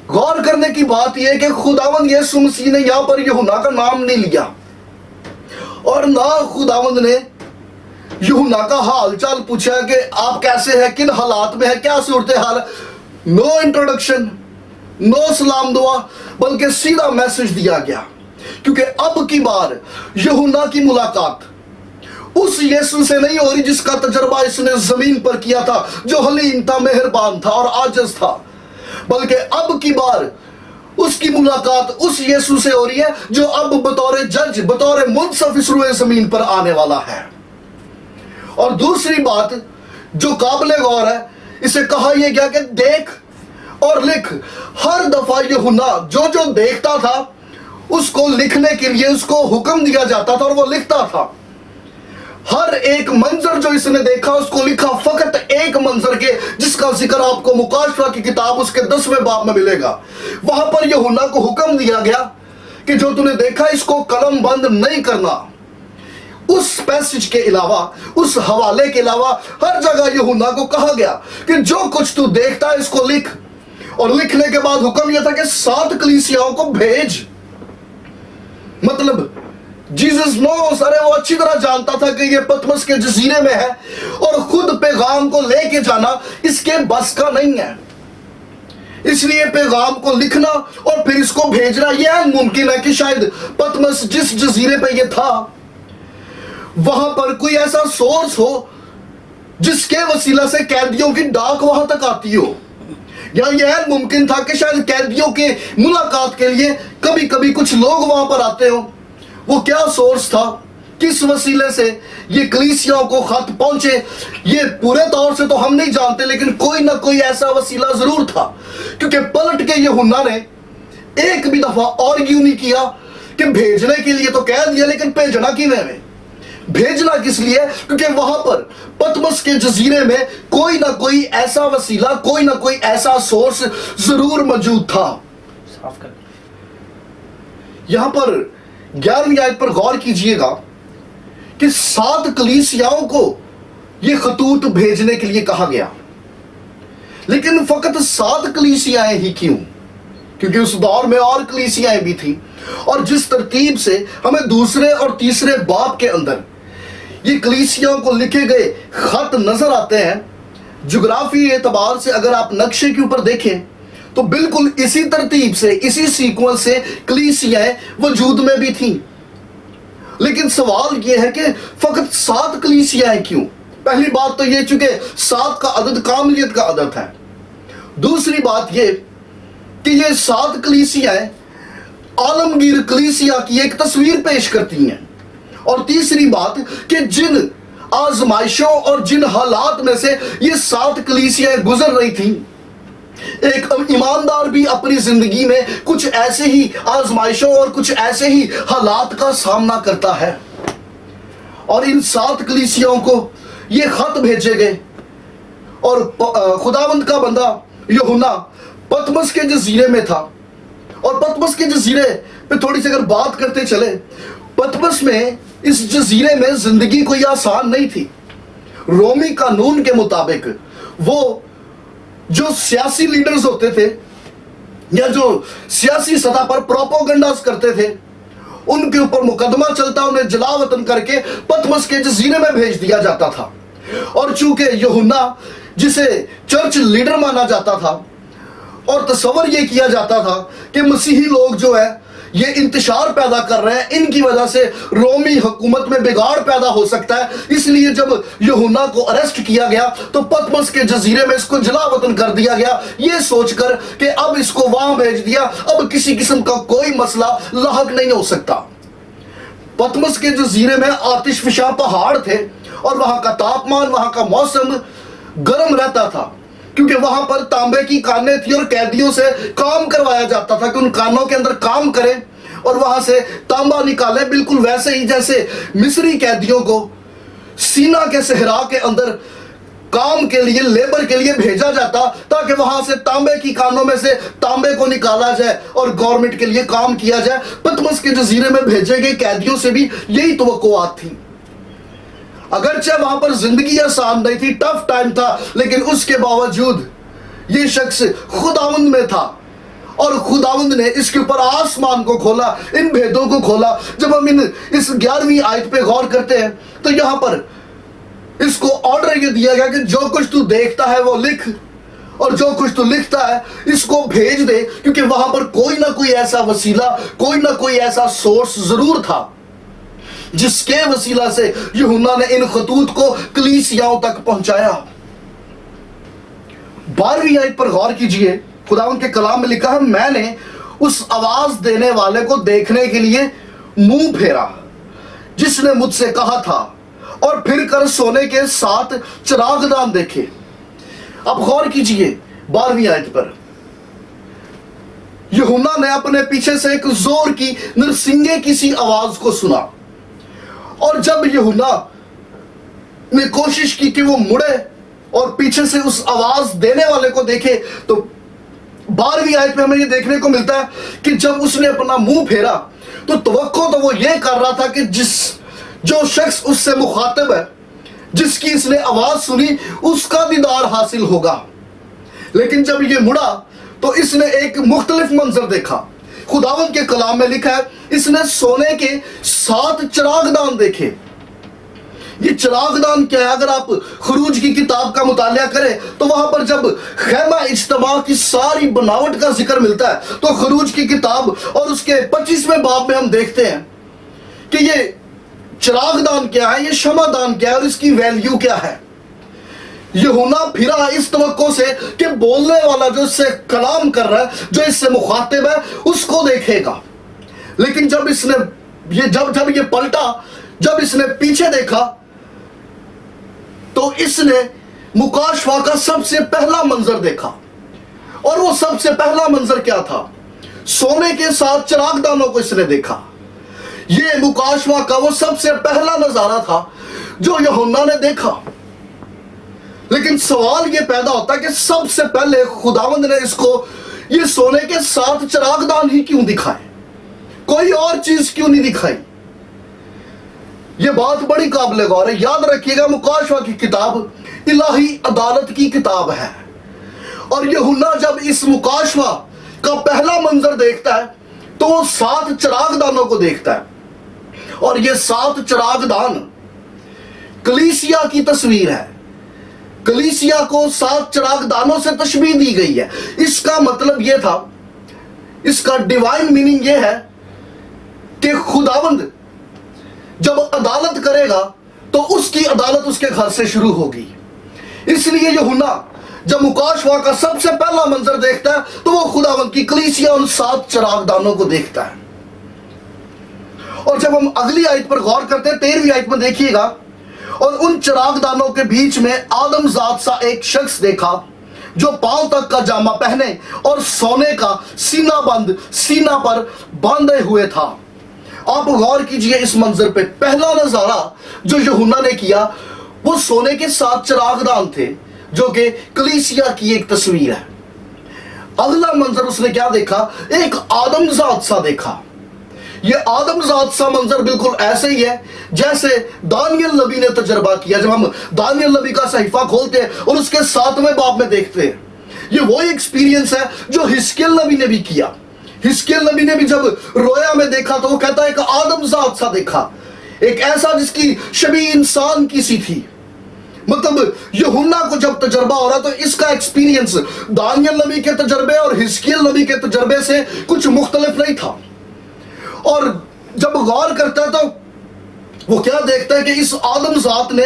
[SPEAKER 1] गौर करने की बात यह है कि खुदावंद यीशु मसीह ने यहां पर यूहन्ना का नाम नहीं लिया اور نہ خداوند نے یوحنا کا حال چال پوچھا کہ آپ کیسے ہیں, کن حالات میں ہیں, کیا صورتحال. نو انٹروڈکشن, نو سلام دعا, بلکہ سیدھا میسج دیا گیا. کیونکہ اب کی بار یوحنا کی ملاقات اس یسوع سے نہیں ہو رہی جس کا تجربہ اس نے زمین پر کیا تھا, جو حلیم تھا, مہربان تھا اور عاجز تھا, بلکہ اب کی بار اس کی ملاقات اس یسوع سے ہو رہی ہے جو اب بطور جج, بطور منصف اس روئے زمین پر آنے والا ہے. اور دوسری بات جو قابل غور ہے, اسے کہا یہ گیا کہ دیکھ اور لکھ. ہر دفعہ یوحنا جو دیکھتا تھا اس کو لکھنے کے لیے اس کو حکم دیا جاتا تھا اور وہ لکھتا تھا. ہر ایک منظر جو اس نے دیکھا اس کو لکھا, فقط ایک منظر کے جس کا ذکر آپ کو مکاشفہ کی کتاب اس کے 10ویں باب میں ملے گا. وہاں پر یوحنا کو حکم دیا گیا کہ جو تو نے دیکھا اس کو قلم بند نہیں کرنا. اس پیسج کے علاوہ, اس حوالے کے علاوہ ہر جگہ یوحنا کو کہا گیا کہ جو کچھ تو دیکھتا ہے اس کو لکھ. اور لکھنے کے بعد حکم یہ تھا کہ 7 کلیسیاؤں کو بھیج. مطلب جیزس نوز, ارے وہ اچھی طرح جانتا تھا کہ یہ پتمس کے جزیرے میں ہے اور خود پیغام کو لے کے جانا اس کے بس کا نہیں ہے. اس لیے پیغام کو لکھنا اور پھر اس کو بھیجنا یہ ممکن ہے کہ شاید پتمس جس جزیرے پہ یہ تھا وہاں پر کوئی ایسا سورس ہو جس کے وسیلہ سے قیدیوں کی ڈاک وہاں تک آتی ہو, یا یہ ممکن تھا کہ شاید قیدیوں کے ملاقات کے لیے کبھی کبھی کچھ لوگ وہاں پر آتے ہوں. وہ کیا سورس تھا, کس وسیلے سے یہ کلیسیاؤں کو خط پہنچے, یہ پورے طور سے تو ہم نہیں جانتے, لیکن کوئی نہ کوئی ایسا وسیلہ ضرور تھا. کیونکہ پلٹ کے یوحنا نے ایک بھی دفعہ آرگیو نہیں کیا کہ بھیجنے کے لیے تو کہہ دیا, لیکن بھیجنا کیوں ہے, بھیجنا کس لیے, کیونکہ وہاں پر پتمس کے جزیرے میں کوئی نہ کوئی ایسا وسیلہ, کوئی نہ کوئی ایسا سورس ضرور موجود تھا. یہاں پر 11ویں آیت پر غور کیجئے گا کہ 7 کلیسیاؤں کو یہ خطوط بھیجنے کے لیے کہا گیا. لیکن فقط 7 کلیسیائیں ہی کیوں, کیونکہ اس دور میں اور کلیسیائیں بھی تھیں. اور جس ترتیب سے ہمیں دوسرے اور تیسرے باب کے اندر یہ کلیسیاؤں کو لکھے گئے خط نظر آتے ہیں, جغرافی اعتبار سے اگر آپ نقشے کے اوپر دیکھیں تو بالکل اسی ترتیب سے, اسی سیکوینس سے کلیسیاں وجود میں بھی تھیں. لیکن سوال یہ ہے کہ فقط 7 کلیسیاں کیوں؟ پہلی بات تو یہ چونکہ 7 کا عدد کاملیت کا عدد ہے. دوسری بات یہ کہ یہ 7 کلیسیاں عالمگیر کلیسیا کی ایک تصویر پیش کرتی ہیں. اور تیسری بات کہ جن آزمائشوں اور جن حالات میں سے یہ 7 کلیسیاں گزر رہی تھیں, ایک ایماندار بھی اپنی زندگی میں کچھ ایسے ہی آزمائشوں اور کچھ ایسے ہی حالات کا سامنا کرتا ہے. اور ان 7 کلیسیاؤں کو یہ خط بھیجے گئے. اور خداوند کا بندہ یوحنا پتمس کے جزیرے میں تھا. اور پتمس کے جزیرے پہ تھوڑی سی اگر بات کرتے چلے, پتمس میں اس جزیرے میں زندگی کوئی آسان نہیں تھی. رومی قانون کے مطابق وہ جو سیاسی لیڈرز ہوتے تھے یا جو سیاسی سطح پر پروپوگنڈاز کرتے تھے, ان کے اوپر مقدمہ چلتا, انہیں جلا وطن کر کے پتمس کے جزیرے میں بھیج دیا جاتا تھا. اور چونکہ یوحنا جسے چرچ لیڈر مانا جاتا تھا اور تصور یہ کیا جاتا تھا کہ مسیحی لوگ جو ہے یہ انتشار پیدا کر رہے ہیں, ان کی وجہ سے رومی حکومت میں بگاڑ پیدا ہو سکتا ہے, اس لیے جب یوحنا کو اریسٹ کیا گیا تو پتمس کے جزیرے میں اس کو جلا وطن کر دیا گیا, یہ سوچ کر کہ اب اس کو وہاں بھیج دیا, اب کسی قسم کا کوئی مسئلہ لاحق نہیں ہو سکتا. پتمس کے جزیرے میں آتش فشاں پہاڑ تھے اور وہاں کا تاپمان, وہاں کا موسم گرم رہتا تھا, کیونکہ وہاں پر تانبے کی کانیں تھی اور قیدیوں سے کام کروایا جاتا تھا کہ ان کانوں کے اندر کام کریں اور وہاں سے تانبا نکالیں, بالکل ویسے ہی جیسے مصری قیدیوں کو سینا کے صحرا کے اندر کام کے لیے, لیبر کے لیے بھیجا جاتا تاکہ وہاں سے تانبے کی کانوں میں سے تانبے کو نکالا جائے اور گورنمنٹ کے لیے کام کیا جائے. پتمس کے جزیرے میں بھیجے گئے قیدیوں سے بھی یہی توقعات تھیں. اگرچہ وہاں پر زندگی آسان نہیں تھی, ٹف ٹائم تھا, لیکن اس کے باوجود یہ شخص خداوند میں تھا اور خداوند نے اس کے اوپر آسمان کو کھولا، ان بھیدوں کو کھولا۔ جب ہم اس 11ویں آیت پہ غور کرتے ہیں تو یہاں پر اس کو آرڈر یہ دیا گیا کہ جو کچھ تو دیکھتا ہے وہ لکھ، اور جو کچھ تو لکھتا ہے اس کو بھیج دے، کیونکہ وہاں پر کوئی نہ کوئی ایسا وسیلہ، کوئی نہ کوئی ایسا سورس ضرور تھا جس کے وسیلہ سے یوحنا نے ان خطوط کو کلیسیاؤں تک پہنچایا۔ 12ویں آیت پر غور کیجئے، خداوند کے کلام میں لکھا ہے، میں نے اس آواز دینے والے کو دیکھنے کے لیے منہ پھیرا جس نے مجھ سے کہا تھا، اور پھر کر سونے کے 7 چراغدان دیکھے۔ اب غور کیجئے 12ویں آیت پر، یوحنا نے اپنے پیچھے سے ایک زور کی نرسنگے کی سی آواز کو سنا، اور جب یوحنا نے کوشش کی کہ وہ مڑے اور پیچھے سے اس آواز دینے والے کو دیکھے، تو 12ویں آیت میں ہمیں یہ دیکھنے کو ملتا ہے کہ جب اس نے اپنا منہ پھیرا تو توقع تو وہ یہ کر رہا تھا کہ جو شخص اس سے مخاطب ہے، جس کی اس نے آواز سنی، اس کا دیدار حاصل ہوگا۔ لیکن جب یہ مڑا تو اس نے ایک مختلف منظر دیکھا۔ خداوند کے کلام میں لکھا ہے، اس نے سونے کے 7 چراغدان دیکھے۔ یہ چراغدان کیا ہے؟ اگر آپ خروج کی کتاب کا مطالعہ کریں تو وہاں پر جب خیمہ اجتماع کی ساری بناوٹ کا ذکر ملتا ہے تو خروج کی کتاب اور اس کے 25ویں باب میں ہم دیکھتے ہیں کہ یہ چراغدان کیا ہے، یہ شمعدان کیا ہے، اور اس کی ویلیو کیا ہے۔ یوحنا پھرا اس توقع سے کہ بولنے والا جو اس سے کلام کر رہا ہے، جو اس سے مخاطب ہے، اس کو دیکھے گا۔ لیکن جب اس نے جب یہ پلٹا، جب اس نے پیچھے دیکھا تو اس نے مکاشفہ کا سب سے پہلا منظر دیکھا۔ اور وہ سب سے پہلا منظر کیا تھا؟ سونے کے 7 چراغدانوں کو اس نے دیکھا۔ یہ مکاشفہ کا وہ سب سے پہلا نظارہ تھا جو یوحنا نے دیکھا۔ لیکن سوال یہ پیدا ہوتا ہے کہ سب سے پہلے خداوند نے اس کو یہ سونے کے 7 چراغدان ہی کیوں دکھائے؟ کوئی اور چیز کیوں نہیں دکھائی؟ یہ بات بڑی قابل غور ہے۔ یاد رکھیے گا، مکاشفہ کی کتاب الہی عدالت کی کتاب ہے، اور یوحنا جب اس مکاشفہ کا پہلا منظر دیکھتا ہے تو وہ 7 چراغدانوں کو دیکھتا ہے، اور یہ 7 چراغدان کلیسیا کی تصویر ہے۔ کلیسیا کو 7 چراغدانوں سے تشبیہ دی گئی ہے۔ اس کا مطلب یہ تھا، اس کا ڈیوائن میننگ یہ ہے کہ خداوند جب عدالت کرے گا تو اس کی عدالت اس کے گھر سے شروع ہوگی۔ اس لیے یوحنا جب مکاشفہ کا سب سے پہلا منظر دیکھتا ہے تو وہ خداوند کی کلیسیا ان 7 چراغدانوں کو دیکھتا ہے۔ اور جب ہم اگلی آیت پر غور کرتے ہیں، 13ویں آیت میں دیکھیے گا، اور ان چراغدانوں کے بیچ میں آدم ذات سا ایک شخص دیکھا جو پاؤں تک کا جامہ پہنے اور سونے کا سینہ پر باندھے ہوئے تھا۔ آپ غور کیجئے اس منظر پہ۔ پہلا نظارہ جو یوحنا نے کیا وہ سونے کے 7 چراغدان تھے جو کہ کلیسیا کی ایک تصویر ہے۔ اگلا منظر اس نے کیا دیکھا؟ ایک آدم ذات سا دیکھا۔ یہ آدم ذات سا منظر بالکل ایسے ہی ہے جیسے دانیل نبی نے تجربہ کیا۔ جب ہم دانیل نبی کا صحیفہ کھولتے ہیں اور اس کے 7ویں باب میں دیکھتے ہیں، یہ وہی ایکسپیرینس ہے جو حزقیل نبی نے بھی کیا۔ حزقیل نبی نے بھی جب رویا میں دیکھا تو وہ کہتا ہے کہ آدم ذات سا دیکھا، ایک ایسا جس کی شبیہ انسان کی سی تھی۔ مطلب یوحنا کو جب تجربہ ہو رہا تو اس کا ایکسپیرینس دانیل نبی کے تجربے اور حزقیل نبی کے تجربے سے کچھ مختلف نہیں تھا۔ اور جب غور کرتا ہے تو وہ کیا دیکھتا ہے کہ اس آدم ذات نے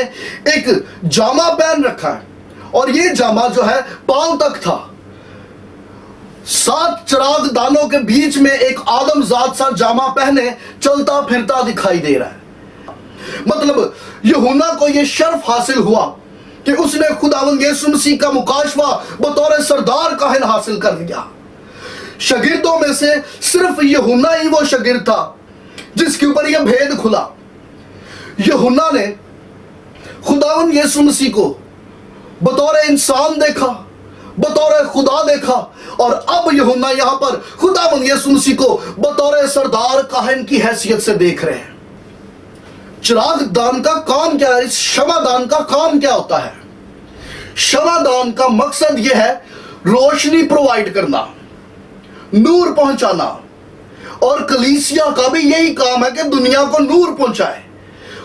[SPEAKER 1] ایک جامہ پہن رکھا ہے، اور یہ جامہ جو ہے پاؤں تک تھا۔ 7 چراغ دانوں کے بیچ میں ایک آدم ذات سا جامہ پہنے چلتا پھرتا دکھائی دے رہا ہے۔ مطلب یوحنا کو یہ شرف حاصل ہوا کہ اس نے خداوند یسوع مسیح کا مکاشفہ بطور سردار کاہن حاصل کر لیا۔ شاگردوں میں سے صرف یوحنا ہی وہ شاگرد تھا جس کے اوپر یہ بھید کھلا۔ یوحنا نے خداوند یسوع مسیح کو بطور انسان دیکھا، بطور خدا دیکھا، اور اب یوحنا یہاں پر خداوند یسوع مسیح کو بطور سردار کاہن کی حیثیت سے دیکھ رہے ہیں۔ چراغ دان کا کام کیا ہے؟ اس شمع دان کا کام کیا ہوتا ہے؟ شمع دان کا مقصد یہ ہے روشنی پرووائیڈ کرنا، नूर पहुंचाना, और कलीसिया का भी यही काम है कि दुनिया को नूर पहुंचाए।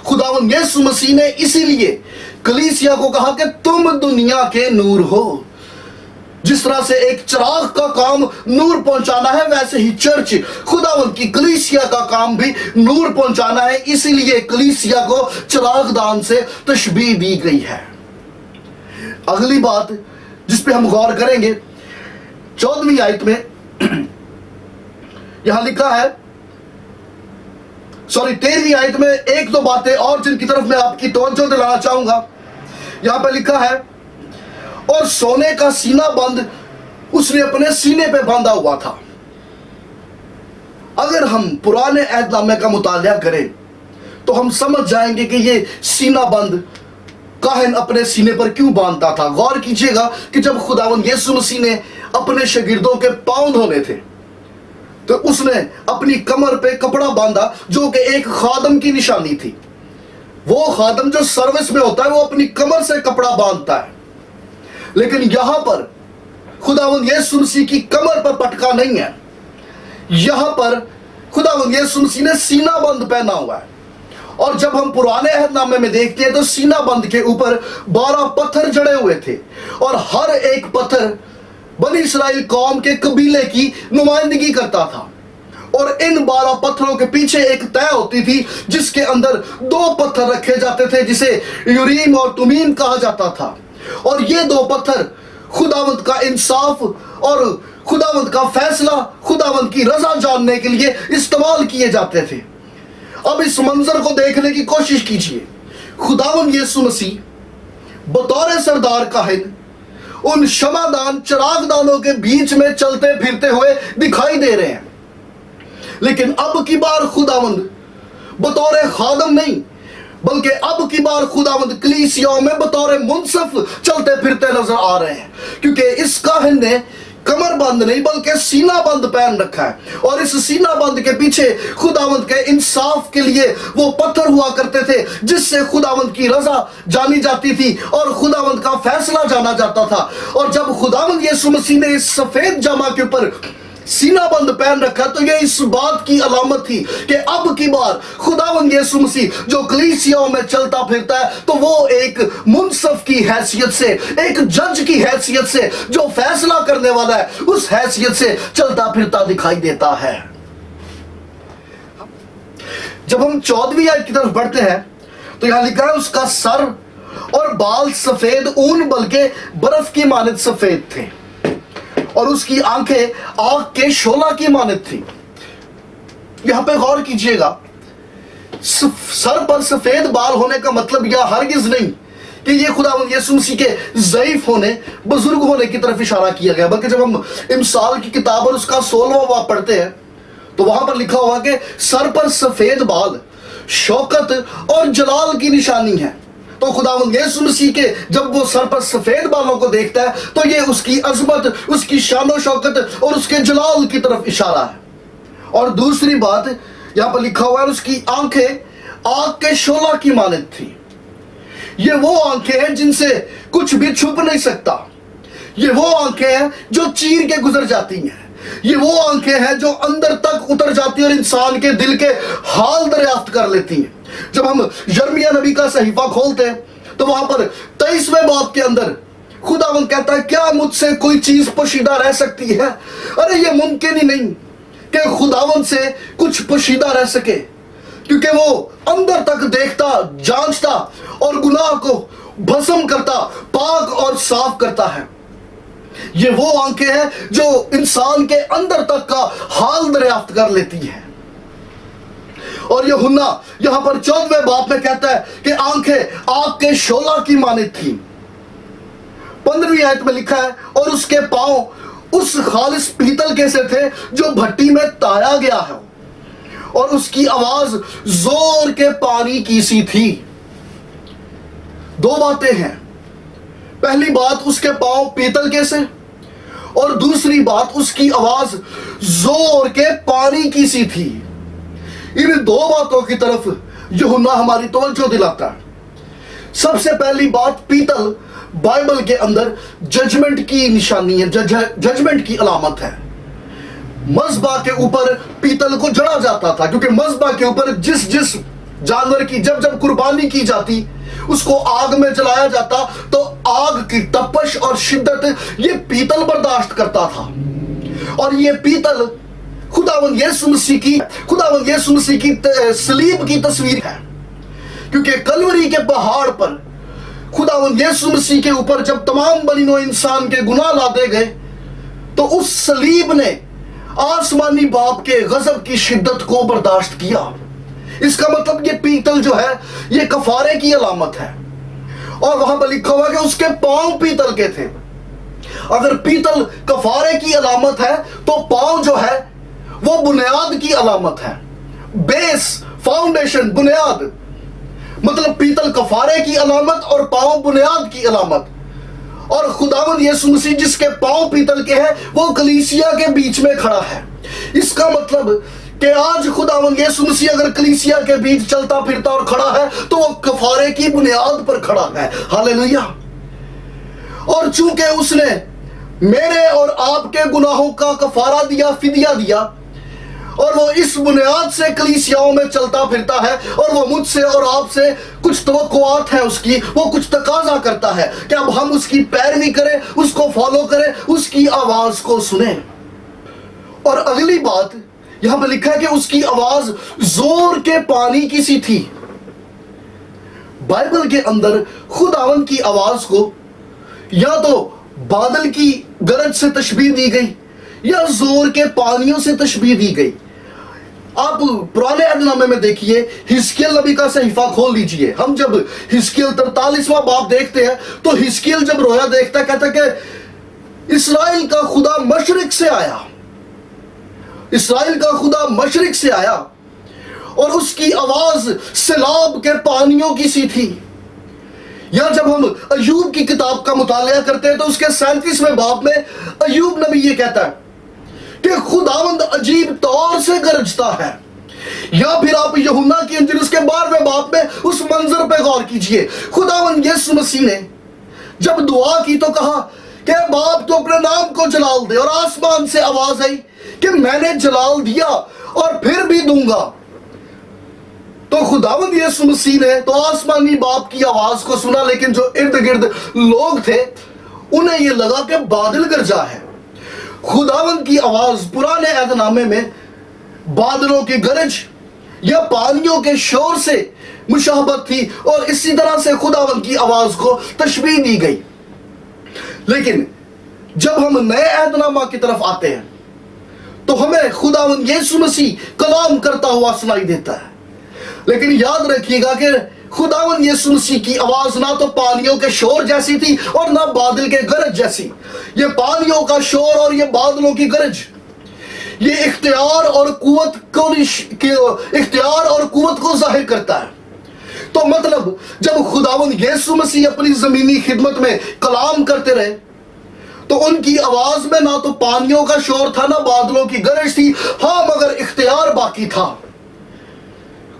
[SPEAKER 1] खुदावंद यीशु मसीह ने इसीलिए कलीसिया को कहा कि तुम दुनिया के नूर हो। जिस तरह से एक चिराग का काम नूर पहुंचाना है, वैसे ही चर्च, खुदावंद की कलीसिया का काम भी नूर पहुंचाना है। इसीलिए कलीसिया को चिरागदान से तशबीह दी गई है। अगली बात जिस पे हम गौर करेंगे, 14वीं आयत में यहां लिखा है, 13वीं आयत में एक दो बातें और जिनकी तरफ मैं आपकी तवज्जो दिलाना चाहूंगा। यहां पे लिखा है, और सोने का सीना बंद उसने अपने सीने पे बांधा हुआ था। अगर हम पुराने अहदनामे का मुतालिया करें तो हम समझ जाएंगे कि ये सीना बंद काहिन अपने सीने पर क्यों बांधता था। गौर कीजिएगा कि जब खुदावंद यीशु मसीह ने अपने शागिर्दों के पांव धोने थे तो उसने अपनी कमर पे कपड़ा बांधा, जो कि एक खादम की निशानी थी। वो खादम जो सर्विस में होता है वो अपनी कमर से कपड़ा बांधता है, लेकिन यहां पर खुदावंद यीशु मसीह की कमर पर पटका नहीं है। यहां पर खुदावंद यीशु मसीह ने सीना बंद पहना हुआ है। और जब हम पुराने अहदनामे में देखते हैं तो सीना बंद के ऊपर 12 पत्थर जड़े हुए थे, और हर एक पत्थर बनी इस्राएल कौम के कबीले की नुमाइंदगी करता था। और इन 12 पत्थरों के पीछे एक तय होती थी जिसके अंदर 2 पत्थर रखे जाते थे, जिसे यूरीम और तुमीम कहा जाता था। और ये 2 पत्थर खुदावंद का इंसाफ और खुदावंद का फैसला, खुदावंद की रजा जानने के लिए इस्तेमाल किए जाते थे। अब इस मंजर को देखने की कोशिश कीजिए। खुदावंद यीशु मसीह बतौर सरदार काहिन उन शमादान चिरागदानों के बीच में चलते फिरते हुए दिखाई दे रहे हैं, लेकिन अब की बार खुदावंद बतौर खादम नहीं, बल्कि अब की बार खुदावंद कलीसियाओं में बतौर मुंसफ चलते फिरते नजर आ रहे हैं, क्योंकि इस काहिन ने कमर बंद नहीं बल्कि सीना बंद पहन रखा है। और इस सीना बंद के पीछे खुदावंद के इंसाफ के लिए वो पत्थर हुआ करते थे जिससे खुदावंद की रजा जानी जाती थी और खुदावंद का फैसला जाना जाता था। और जब खुदावंद यीशु मसीह ने इस सफेद जमा के ऊपर सीना बंद पहन रखा तो ये इस बात की अलामत थी कि अब की बार खुदावंद यीशु मसीह जो कलीसियाओं में चलता फिरता है तो वो एक मुंसफ की हैसियत से, एक जज की हैसियत से, जो फैसला करने वाला है उस हैसियत से चलता फिरता दिखाई देता है। जब हम 14वीं आयत की तरफ बढ़ते हैं तो यहां लिखा है, उसका सर और बाल सफेद ऊन बल्कि बर्फ की मानद सफेद थे, और उसकी आंखें आग के शोला की मानद थी। यहां पे गौर कीजिएगा, सर पर सफेद बाल होने का मतलब यह हरगिज नहीं कि ये खुदावंद यीशु मसीह के ज़ईफ होने, बुजुर्ग होने की तरफ इशारा किया गया, बल्कि जब हम इमसाल की किताब और उसका 16वां बाब पढ़ते हैं तो वहां पर लिखा हुआ कि सर पर सफेद बाल शौकत और जलाल की निशानी है। तो खुदावंद यीशु मसीह के जब वो सर पर सफेद बालों को देखता है तो ये उसकी अजमत, उसकी शानो शौकत और उसके जलाल की तरफ इशारा है। और दूसरी बात यहां पर लिखा हुआ है, उसकी आंखें आग के शोला की मानद थी। ये वो आंखें हैं जिनसे कुछ भी छुप नहीं सकता। ये वो आंखें हैं जो चीर के गुजर जाती हैं। ये वो आंखें हैं जो अंदर तक उतर जाती हैं और इंसान के दिल के हाल दरियाफ्त कर लेती हैं। जब हम यिर्मयाह नबी का सहीफा खोलते हैं तो वहां पर 23वें बाब के अंदर खुदावंद कहता है, क्या मुझसे कोई चीज पोशीदा रह सकती है? अरे ये मुमकिन ही नहीं कि खुदावंद से कुछ पोशीदा रह सके, क्योंकि वो अंदर तक देखता, जांचता और गुनाह को भस्म करता, पाक और साफ करता है। ये वो आंखें हैं जो इंसान के अंदर तक का हाल दरियाफ्त कर लेती है। और यूहन्ना यहां पर 14वें बाब में कहता है कि आंखें आग के शोला की मानद थी। 15वीं आयत में लिखा है, और उसके पांव उस खालिस पीतल के से थे जो भट्टी में ताया गया है, और उसकी आवाज जोर के पानी की सी थी। 2 बातें हैं। पहली बात, उसके पांव पीतल के से, और दूसरी बात, उसकी आवाज जोर के पानी की सी थी। इन 2 बातों की तरफ यूहन्ना हमारी तवज्जो दिलाता है। सबसे पहली बात, पीतल बाइबल के अंदर जजमेंट की निशानी है, जजमेंट की अलामत है। मज़बा के ऊपर पीतल को जड़ा जाता था, क्योंकि मज़बा के ऊपर जिस जिस जानवर की जब जब कुर्बानी की जाती उसको आग में जलाया जाता, तो आग की तपश और शिद्दत ये पीतल बर्दाश्त करता था। और ये पीतल खुदावंद यीशु मसीह की सलीब की तस्वीर है, क्योंकि कलवरी के पहाड़ पर खुदावंद यीशु मसीह के ऊपर जब तमाम बनिनो इंसान के गुनाह लादे गए, तो उस सलीब ने आसमानी बाप के गजब की शिद्दत को बर्दाश्त किया। इसका मतलब ये पीतल जो है ये कफारे की अलामत है। और वहां पर लिखा हुआ कि उसके पांव पीतल के थे। अगर पीतल कफारे की अलामत है तो पांव जो है वो बुनियाद की अलामत है। बेस, फाउंडेशन, बुनियाद, मतलब पीतल कफारे की अलामत और पांव बुनियाद की अलामत। और खुदावंद यीशु मसीह जिसके पांव पीतल के हैं वो कलीसिया के बीच में खड़ा है। इसका मतलब कि आज खुदावंद यीशु मसीह अगर कलीसिया के बीच चलता फिरता और खड़ा है तो वो कफारे की बुनियाद पर खड़ा है। हालेलुया। और चूंकि उसने मेरे और आपके गुनाहों का कफारा दिया, फिदिया दिया, और वो इस बुनियाद से कलीसियाओं में चलता फिरता है, और वो मुझसे और आपसे कुछ तवक्कुआत है उसकी, वो कुछ तकाजा करता है कि अब हम उसकी पैरवी करें, उसको फॉलो करें, उसकी आवाज को सुने। और अगली बात यहां पर लिखा है कि उसकी आवाज जोर के पानी की सी थी। बाइबल के अंदर खुदावंद की आवाज को या तो बादल की गरज से तशबीह दी गई या जोर के पानियों से तशबीह दी गई। आप पुराने अहदनामे में देखिए, हिजकिय्याह नबी का सहीफा खोल लीजिए। हम जब हिजकिय्याह 43वां बाब देखते हैं तो हिजकिय्याह जब रोया देखता है, कहता है कि इस्राएल का खुदा मशरिक से आया, इस्राएल का खुदा मशरिक से आया, और उसकी आवाज सैलाब के पानियों की सी थी। या जब हम अय्यूब की किताब का मुतालिया करते हैं तो उसके 37वें बाब में अय्यूब नबी ये कहता है कि खुदावंद अजीब तौर से गरजता है। या फिर आप यूहन्ना की इंजील उसके 12वें बाब में उस मंजर पे गौर कीजिए। खुदावंद यीशु मसीह ने जब दुआ की तो कहा कि बाप तो अपने नाम को जलाल दे, और आसमान से आवाज आई कि मैंने जलाल दिया और फिर भी दूंगा। तो खुदावंद यीशु मसीह ने तो आसमानी बाप की आवाज को सुना, लेकिन जो इर्द गिर्द लोग थे उन्हें यह लगा कि बादल गरजा है। खुदावंद की आवाज पुराने अहदनामे में बादलों की गरज या पानियों के शोर से मुशाहबत थी, और इसी तरह से खुदावंद की आवाज को तशबीह दी गई। लेकिन जब हम नए अहदनामा की तरफ आते हैं तो हमें खुदावंद यीशु मसीह कलाम करता हुआ सुनाई देता है। लेकिन याद रखिएगा कि खुदावंद यीशु मसीह की आवाज ना तो पानियों के शोर जैसी थी और ना बादल के गरज जैसी। ये पानियों का शोर और ये बादलों की गरज, ये इख्तियार और कुव्वत को जाहिर करता है। तो मतलब जब खुदावंद यीशु मसीह अपनी जमीनी खिदमत में कलाम करते रहे तो उनकी आवाज में ना तो पानियों का शोर था ना बादलों की गरज थी, हाँ मगर इख्तियार बाकी था।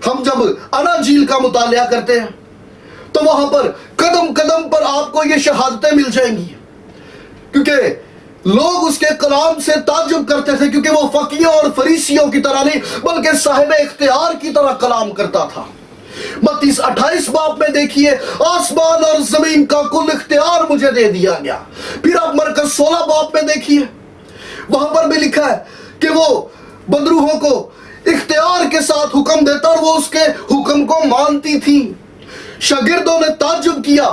[SPEAKER 1] हम जब अनाजील का मुतालिया करते हैं तो वहां पर कदम कदम पर आपको ये शहादतें मिल जाएंगी, क्योंकि लोग उसके कलाम से ताज्जुब करते थे, क्योंकि वो फकीयों और फरीसियों की तरह नहीं बल्कि साहिब इख्तियार की तरह कलाम करता था। मत्ती 28 बाब में देखिए, आसमान और जमीन का कुल इख्तियार मुझे दे दिया गया। फिर आप मरकज 16 बाब में देखिए, वहां पर भी लिखा है कि वो बदरूहों को इख्तियार के साथ हुक्म देता और वो उसके हुक्म को मानती थी। शागिर्दों ने ताज्जुब किया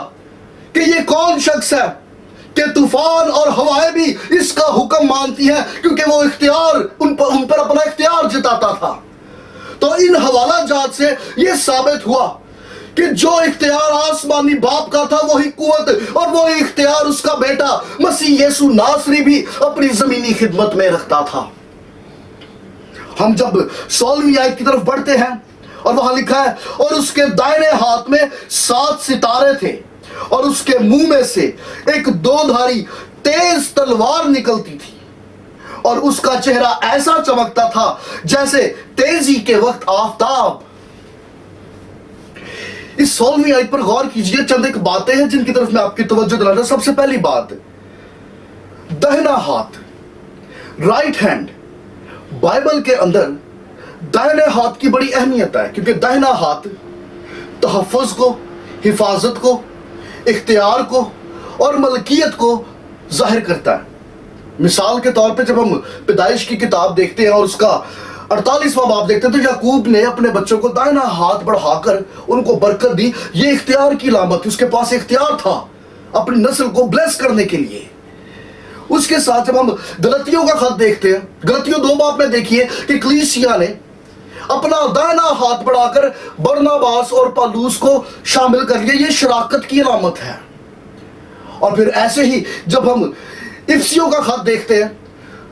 [SPEAKER 1] कि ये कौन शख्स है कि तूफान और हवाएं भी इसका हुक्म मानती हैं, क्योंकि वो इख्तियार उन पर अपना इख्तियार जताता था। तो इन हवाला जात से ये साबित हुआ कि जो इख्तियार आसमानी बाप का था वही कुव्वत और वही इख्तियार उसका बेटा मसीह यीशु नासरी भी अपनी जमीनी खिदमत में रखता था। हम जब 16वीं आयत की तरफ बढ़ते हैं और वहां लिखा है, और उसके दाहिने हाथ में 7 सितारे थे और उसके मुंह में से एक दोधारी तेज तलवार निकलती थी, और उसका चेहरा ऐसा चमकता था जैसे तेजी के वक्त आफताब। इस 16वीं आयत पर गौर कीजिए, चंद एक बातें हैं जिनकी तरफ मैं आपकी तवज्जो दिलाना हूं। सबसे पहली बात, दाहिना हाथ, राइट हैंड, बाइबल के अंदर दाहिने हाथ की बड़ी अहमियत है, क्योंकि दाहिना हाथ तहफ़्फ़ुज़ को, हिफाजत को, इख्तियार को और मलकियत को जाहिर करता है। मिसाल के तौर पे जब हम पैदाइश की किताब देखते हैं और उसका 48वां बाब देखते हैं, तो याकूब ने अपने बच्चों को दाहिना हाथ बढ़ाकर उनको बरकत दी। ये इख्तियार की लामत थी, उसके पास इख्तियार था अपनी नस्ल को ब्लेस करने के लिए। उसके साथ जब हम गलतियों का खत देखते हैं, गलतियों 2 बाब में देखिए कि कलीसिया ने अपना दाहिना हाथ बढ़ाकर बरनबास और पौलुस को शामिल कर लिया। ये शराकत की अलामत है। और फिर ऐसे ही जब हम इफिसियों का खत देखते हैं,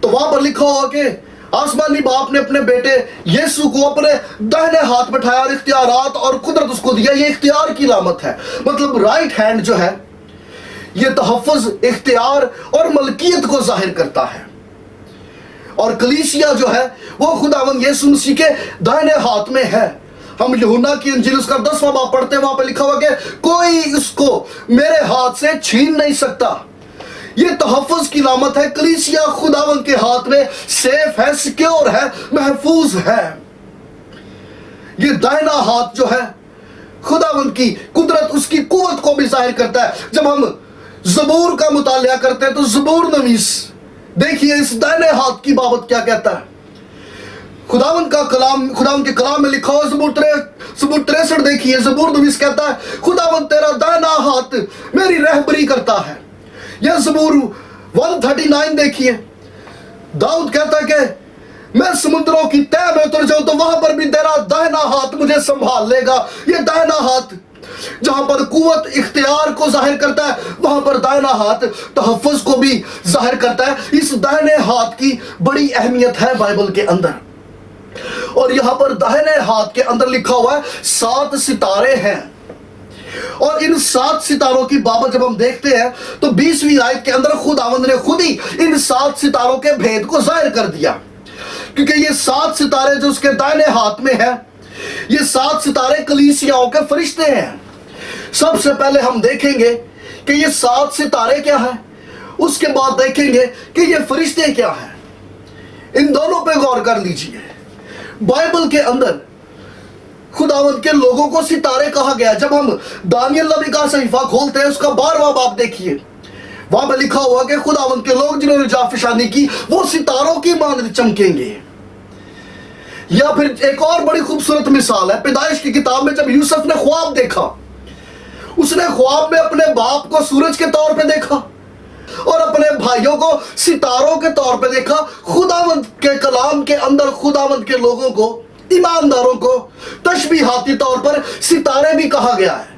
[SPEAKER 1] तो वहां पर लिखा हुआ कि आसमानी बाप ने अपने बेटे यीशु को अपने दाहिने हाथ बैठाया और इख्तियारात और कुदरत उसको दिया। ये इख्तियार की अलामत है। मतलब राइट हैंड जो है ये तहफ़्फ़ुज़, इख्तियार और मलकियत को जाहिर करता है। और कलीसिया जो है वो खुदावंद यीशु मसीह के दाहिने हाथ में है। हम यूहन्ना की इंजील उसका 10वां बाब पढ़ते हैं, वहां पर लिखा हुआ कि कोई इसको मेरे हाथ से छीन नहीं सकता। ये तहफ़्फ़ुज़ की लामत है। कलीसिया खुदावंद के हाथ में सेफ है, सिक्योर है, महफूज है। ये दाहिना हाथ जो है खुदावंद की कुदरत, उसकी कुव्वत को भी जाहिर करता है। जब हम ज़बूर का मुतालिया करते हैं तो ज़बूर नवीस देखिए इस दाहिने हाथ की बाबत क्या कहता है। खुदावंद का कलाम, खुदावंद के कलाम में लिखा हो ज़बूर 63 देखिए, ज़बूर नवीस कहता है खुदावंद तेरा दाहिना हाथ मेरी रहबरी करता है। या ज़बूर 139 देखिए, दाऊद कहता है कि मैं समुद्रों की तह में उतर जाऊं तो वहां पर भी तेरा दाहिना हाथ मुझे संभाल लेगा। ये दाहिना हाथ जहां पर कुव्वत इख्तियार को जाहिर करता है, वहां पर दाहिना हाथ तहफ़्फ़ुज़ को भी जाहिर करता है। इस दाहिने हाथ की बड़ी अहमियत है बाइबल के अंदर। और यहां पर दाहिने हाथ के अंदर लिखा हुआ है 7 सितारे हैं। और इन 7 सितारों की बाबत जब हम देखते हैं तो 20वीं आयत के अंदर खुदावंद ने खुद ही इन 7 सितारों के भेद को जाहिर कर दिया। क्योंकि ये 7 सितारे जो उसके दाहिने हाथ में है, ये 7 सितारे कलीसियाओं के फरिश्ते हैं। सबसे पहले हम देखेंगे कि ये 7 सितारे क्या है, उसके बाद देखेंगे कि ये फरिश्ते क्या हैं। इन दोनों पे गौर कर लीजिए। बाइबल के अंदर खुदावंद के लोगों को सितारे कहा गया। जब हम दानियल नबी का सहीफा खोलते हैं, उसका 12वां बाब देखिए, वहां पर लिखा हुआ कि खुदावंद के लोग जिन्होंने जाफिशानी की वो सितारों की मानद चमकेंगे। या फिर एक और बड़ी खूबसूरत मिसाल है पैदाइश की किताब में, जब यूसुफ ने ख्वाब देखा, उसने ख्वाब में अपने बाप को सूरज के तौर पे देखा और अपने भाइयों को सितारों के तौर पे देखा। खुदावंद के कलाम के अंदर खुदावंद के लोगों को, ईमानदारों को तशबीहाती तौर पर सितारे भी कहा गया है।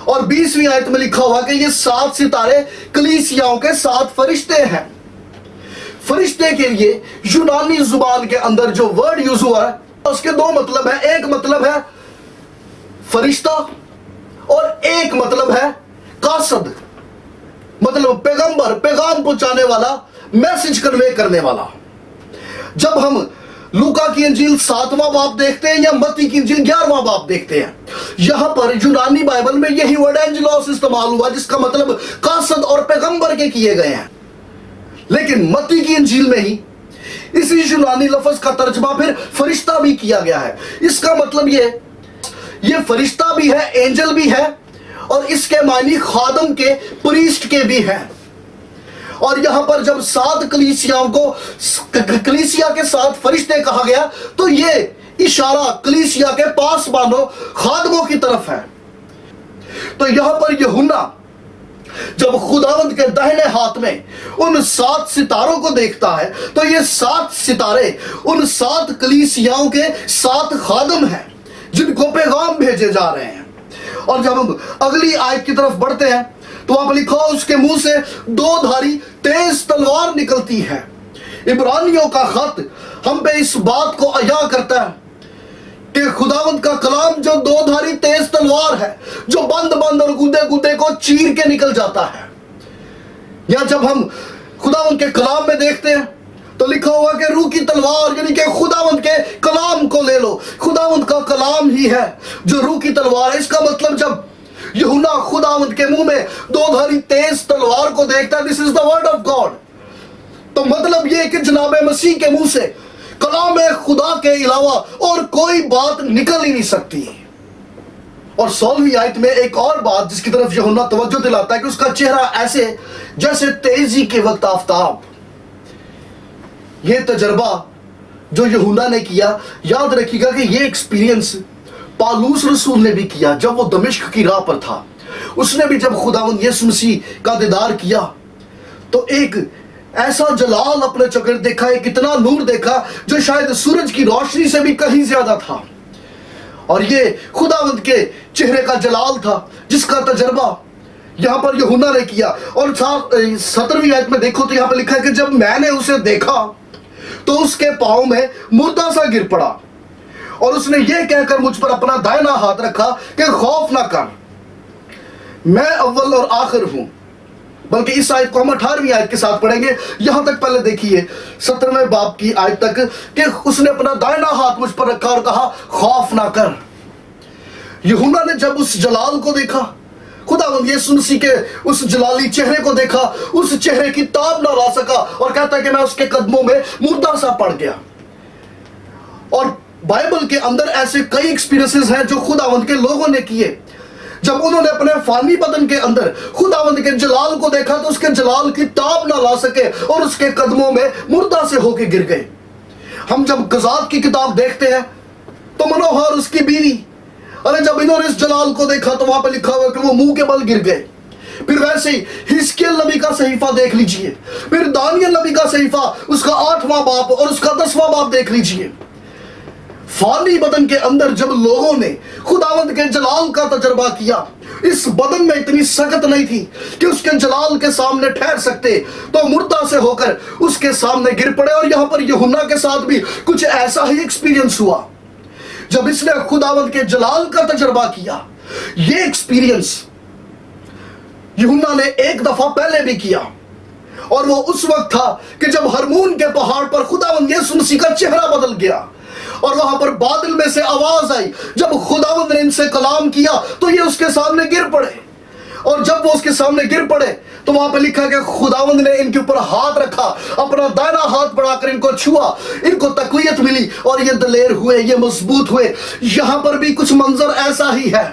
[SPEAKER 1] और 20वीं आयत में लिखा हुआ कि ये 7 सितारे कलीसियाओं के 7 फरिश्ते हैं। फरिश्ते के लिए यूनानी जुबान के अंदर जो वर्ड यूज हुआ है उसके 2 मतलब है। एक मतलब है फरिश्ता और एक मतलब है कासद, मतलब पैगंबर, पैगाम पहुंचाने वाला, मैसेज कन्वे करने वाला। जब हम लूका की इंजील 7वां बाब देखते हैं या मत्ती की इंजील 11वां बाब देखते हैं, यहां पर यूनानी बाइबल में यही वर्ड एंजेलोस इस्तेमाल हुआ, जिसका मतलब कासद और पैगंबर के किए गए हैं। लेकिन मत्ती की इंजील में ही इसी यूनानी लफ्ज का तर्जमा फिर फरिश्ता भी किया गया है। इसका मतलब ये फरिश्ता भी है, एंजल भी है, और इसके मायने खादम के, प्रीस्ट के भी हैं। और यहां पर जब 7 कलीसियाओं को कलीसिया के 7 फरिश्ते कहा गया, तो ये इशारा कलीसिया के पासबानों, खादमों की तरफ है। तो यहां पर यूहन्ना जब खुदावंद के दाहिने हाथ में उन 7 सितारों को देखता है, तो ये 7 सितारे उन 7 कलीसियाओं के 7 खादम हैं जिनको पैगाम भेजे जा रहे हैं। और जब हम अगली आयत की तरफ बढ़ते हैं तो वहां पर लिखा हो उसके मुंह से 2 धारी तेज तलवार निकलती है। इब्रानियों का खत हम पे इस बात को अया करता है कि खुदावंद का कलाम जो 2 धारी तेज तलवार है, जो बंद बंद और गुदे गुदे को चीर के निकल जाता है। या जब हम खुदावंद के कलाम में देखते हैं तो लिखा हुआ कि रूह की तलवार, यानी कि खुदावंद के कलाम को ले लो। खुदावंद का कलाम ही है जो रूह की तलवार है। इसका मतलब जब यूहन्ना खुदावंद के मुंह में 2 धारी तेज तलवार को देखता है, this is the word of God, تو مطلب یہ کہ جناب مسیح کے منہ سے کلام خدا کے علاوہ اور کوئی بات نکل ہی نہیں سکتی. اور 16ویں آیت میں ایک اور بات جس کی طرف یوحنا توجہ دلاتا ہے کہ اس کا چہرہ ایسے جیسے تیزی کے وقت آفتاب. یہ تجربہ جو یوحنا نے کیا، یاد رکھیے گا کہ یہ ایکسپیرینس پالوس رسول نے بھی کیا جب وہ دمشق کی راہ پر تھا. اس نے بھی جب خداوند یسوع مسیح کا دیدار کیا تو ایک ایسا جلال اپنے چکر دیکھا، ایک اتنا نور دیکھا جو شاید سورج کی روشنی سے بھی کہیں زیادہ تھا. اور یہ خداوند کے چہرے کا جلال تھا جس کا تجربہ یہاں پر یوحنا نے کیا. اور 17ویں آیت میں دیکھو تو یہاں پر لکھا ہے کہ جب میں نے اسے دیکھا تو اس کے پاؤں میں مردہ سا گر پڑا اور اس نے یہ کہہ کر مجھ پر اپنا دائنا ہاتھ رکھا کہ خوف نہ کر، میں اول اور آخر ہوں. بلکہ اس آیت کو ہم 18ویں آیت کے ساتھ پڑھیں گے. یہاں تک پہلے دیکھیے 17ویں باب کی آیت تک کہ اس نے اپنا دائنا ہاتھ مجھ پر رکھا اور کہا خوف نہ کر. یوحنا نے جب اس جلال کو دیکھا، خداوند یسوع مسیح کے اس جلالی چہرے کو دیکھا، اس چہرے کی تاب نہ لا سکا اور کہتا ہے کہ میں اس کے قدموں میں مردہ سا پڑ گیا. اور بائبل کے اندر ایسے کئی ایکسپیرینسز ہیں جو خداوند کے لوگوں نے کیے. جب انہوں نے اپنے فانی بدن کے اندر خداوند کے جلال کو دیکھا تو اس کے جلال کی تاب نہ لا سکے اور اس کے قدموں میں مردہ سے ہو کے گر گئے. ہم جب غزات کی کتاب دیکھتے ہیں تو منوح اور اس کی بیوی، ارے جب انہوں نے اس جلال کو دیکھا تو وہاں پہ لکھا ہوا کہ وہ منہ کے بل گر گئے. پھر ویسے ہی حزقیل نبی کا صحیفہ دیکھ لیجئے، پھر دانیل نبی کا صحیفہ اس کا 8واں باب اور اس کا 10واں باب دیکھ لیجئے. فانی بدن کے اندر جب لوگوں نے خداوند کے جلال کا تجربہ کیا، اس بدن میں اتنی سخت نہیں تھی کہ اس کے جلال کے سامنے ٹھہر سکتے، تو مردہ سے ہو کر اس کے سامنے گر پڑے. اور یہاں پر یوحنا کے ساتھ بھی کچھ ایسا ہی ایکسپیرینس ہوا جب اس نے خداوند کے جلال کا تجربہ کیا. یہ ایکسپیرینس یوحنا نے ایک دفعہ پہلے بھی کیا اور وہ اس وقت تھا کہ جب ہرمون کے پہاڑ پر خداوند یسوع مسیح کا چہرہ بدل گیا اور وہاں پر بادل میں سے آواز آئی. جب خداوند نے ان سے کلام کیا تو یہ اس کے سامنے گر پڑے، اور جب وہ اس کے سامنے گر پڑے تو وہاں پہ لکھا کہ خداوند نے ان کے اوپر ہاتھ رکھا، اپنا دائنا ہاتھ بڑھا کر ان کو چھوا، ان کو تقویت ملی اور یہ دلیر ہوئے، یہ مضبوط ہوئے. یہاں پر بھی کچھ منظر ایسا ہی ہے.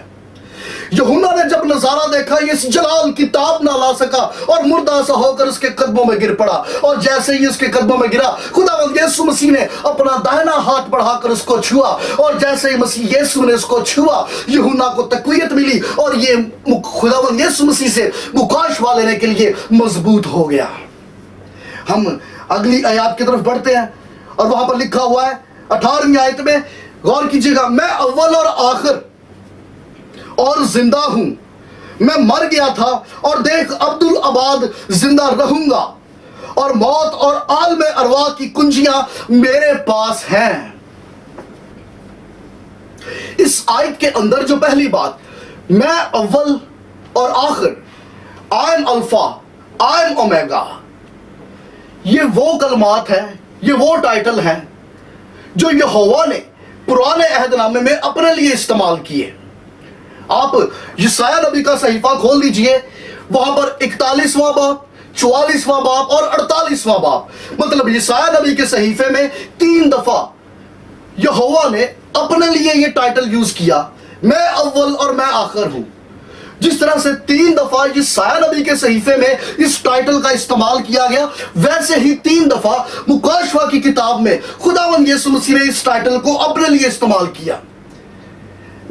[SPEAKER 1] یوحنا نے جب نظارہ دیکھا یہ اس جلال کی تاب نہ لا سکا اور مردہ سا ہو کر اس کے قدموں میں گر پڑا. اور جیسے ہی اس کے قدموں میں گرا، خداوند یسوع مسیح نے اپنا دائنا ہاتھ بڑھا کر اس کو چھوا، اور جیسے ہی مسیح یسوع نے اس کو چھوا، یوحنا کو تقویت ملی اور یہ خداوند یسوع مسیح سے مکاشفہ لینے کے لیے مضبوط ہو گیا. ہم اگلی آیات کی طرف بڑھتے ہیں اور وہاں پر لکھا ہوا ہے 18ویں آیت میں، غور کیجئے گا، میں اول اور آخر اور زندہ ہوں. میں مر گیا تھا اور دیکھ عبدالآباد زندہ رہوں گا، اور موت اور عالم ارواح کی کنجیاں میرے پاس ہیں. اس آیت کے اندر جو پہلی بات، میں اول اور آخر، I am alpha, I am omega, یہ وہ کلمات ہیں، یہ وہ ٹائٹل ہیں جو یہوہ نے پرانے عہد نامے میں اپنے لیے استعمال کیے. آپ یسایہ نبی کا صحیفہ کھول لیجئے، وہاں پر 41واں باب، 44واں باب اور 48واں باب، مطلب یسایہ نبی کے صحیفے میں 3 دفعہ یہوہ نے اپنے لیے یہ ٹائٹل یوز کیا، میں اول اور میں آخر ہوں. جس طرح سے 3 دفعہ یسایہ نبی کے صحیفے میں اس ٹائٹل کا استعمال کیا گیا، ویسے ہی 3 دفعہ مکاشفہ کی کتاب میں خداوند یسوع مسیح نے اس ٹائٹل کو اپنے لیے استعمال کیا.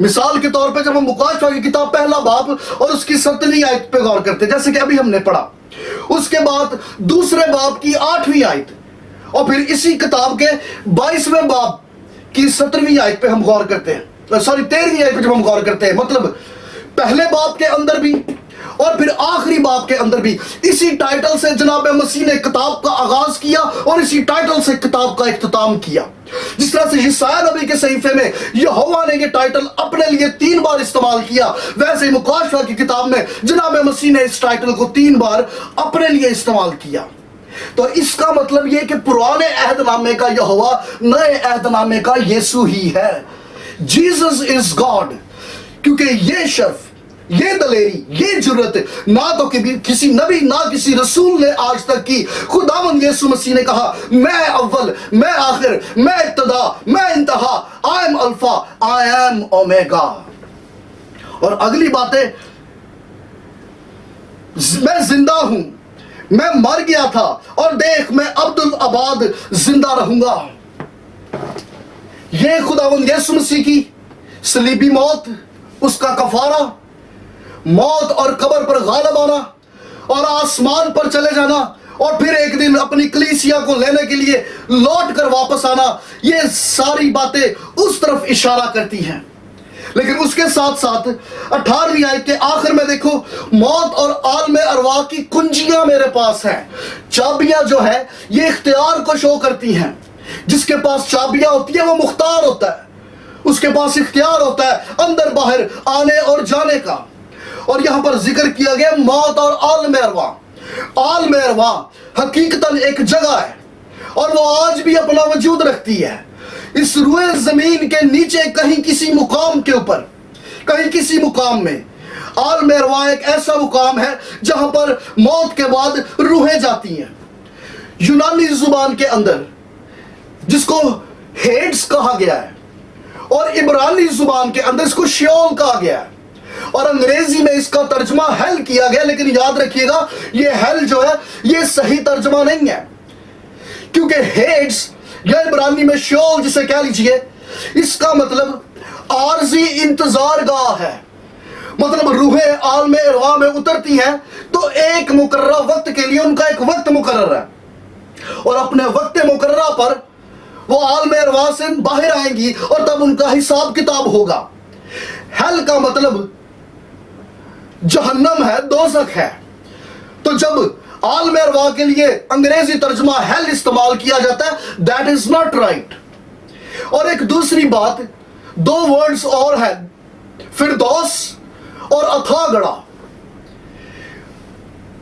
[SPEAKER 1] مثال کے طور پہ جب ہم مکاشفہ کی کتاب پہلا باب اور اس کی 17ویں آیت پہ غور کرتے ہیں، جیسے کہ ابھی ہم نے پڑھا، اس کے بعد دوسرے باب کی 8ویں آیت اور پھر اسی کتاب کے 22ویں باب کی 17ویں آیت پہ ہم غور کرتے ہیں، 13ویں آیت پہ جب ہم غور کرتے ہیں، مطلب پہلے باب کے اندر بھی اور پھر آخری باب کے اندر بھی اسی ٹائٹل سے جناب مسیح نے کتاب کا آغاز کیا اور اسی ٹائٹل سے کتاب کا اختتام کیا. جس طرح سے یسایہ نبی کے صحیفے میں یہوہ نے یہ ٹائٹل اپنے لیے 3 بار استعمال کیا، ویسے ہی مکاشفہ کی کتاب میں جناب مسیح نے اس ٹائٹل کو 3 بار اپنے لیے استعمال کیا. تو اس کا مطلب یہ کہ پرانے عہد نامے کا یہوہ نئے عہد نامے کا یسوع ہی ہے. جیسس از گاڈ، کیونکہ یہ شرف ये दलेरी, ये जुर्रत ना तो किसी नबी ना किसी रसूल ने आज तक की। खुदावंद यीशु मसीह ने कहा, मैं अव्वल, मैं आखिर, मैं इब्तदा, मैं इंतहा, आई am alpha, I am omega. और अगली बातें, मैं जिंदा हूं, मैं मर गया था और देख मैं अब्दुल आबाद जिंदा रहूंगा। ये खुदावंद यीशु मसीह की सलीबी मौत, उसका कफारा, मौत और कब्र पर गालिब आना और आसमान पर चले जाना और फिर एक दिन अपनी कलीसिया को लेने के लिए लौट कर वापस आना, ये सारी बातें उस तरफ इशारा करती हैं। लेकिन उसके साथ साथ 18वीं आयत के आखिर में देखो, मौत और आलम अरवाह की कुंजियां मेरे पास हैं। चाबियां जो है ये इख्तियार को शो करती हैं। जिसके पास चाबियां होती है वो मुख्तार होता है, उसके पास इख्तियार होता है अंदर बाहर आने और जाने का। और यहां पर जिक्र किया गया मौत और आलम अरवाह। आलम अरवाह हकीकतन एक जगह है और वो आज भी अपना वजूद रखती है। इस रूए जमीन के नीचे कहीं किसी मुकाम के ऊपर, कहीं किसी मुकाम में आलम अरवाह एक ऐसा मुकाम है जहां पर मौत के बाद रूहें जाती हैं। यूनानी जुबान के अंदर जिसको हेड्स कहा गया है और इब्रानी जुबान के अंदर इसको शियोल कहा गया है और अंग्रेजी में इसका तर्जमा हेल किया गया। लेकिन याद रखिएगा ये हेल जो है ये सही तर्जमा नहीं है, क्योंकि हेड्स या इब्रानी में शियोल जिसे कह लीजिए, इसका मतलब आरजी इंतजार गाह है। मतलब रूहें आलम अरवाह में उतरती हैं तो एक मुकर्रर वक्त के लिए उनका एक वक्त मुकर्रर है और अपने वक्त मुकर्रर पर वो आलम अरवाह से बाहर आएंगी और तब उनका हिसाब किताब होगा। हेल का मतलब जहन्नम है, दोज़ख है। तो जब आलम अरवाह के लिए अंग्रेजी तर्जुमा हेल इस्तेमाल किया जाता है, दैट इज नॉट राइट। और एक दूसरी बात, दो वर्ड्स और है, फिरदौस और अथागड़ा।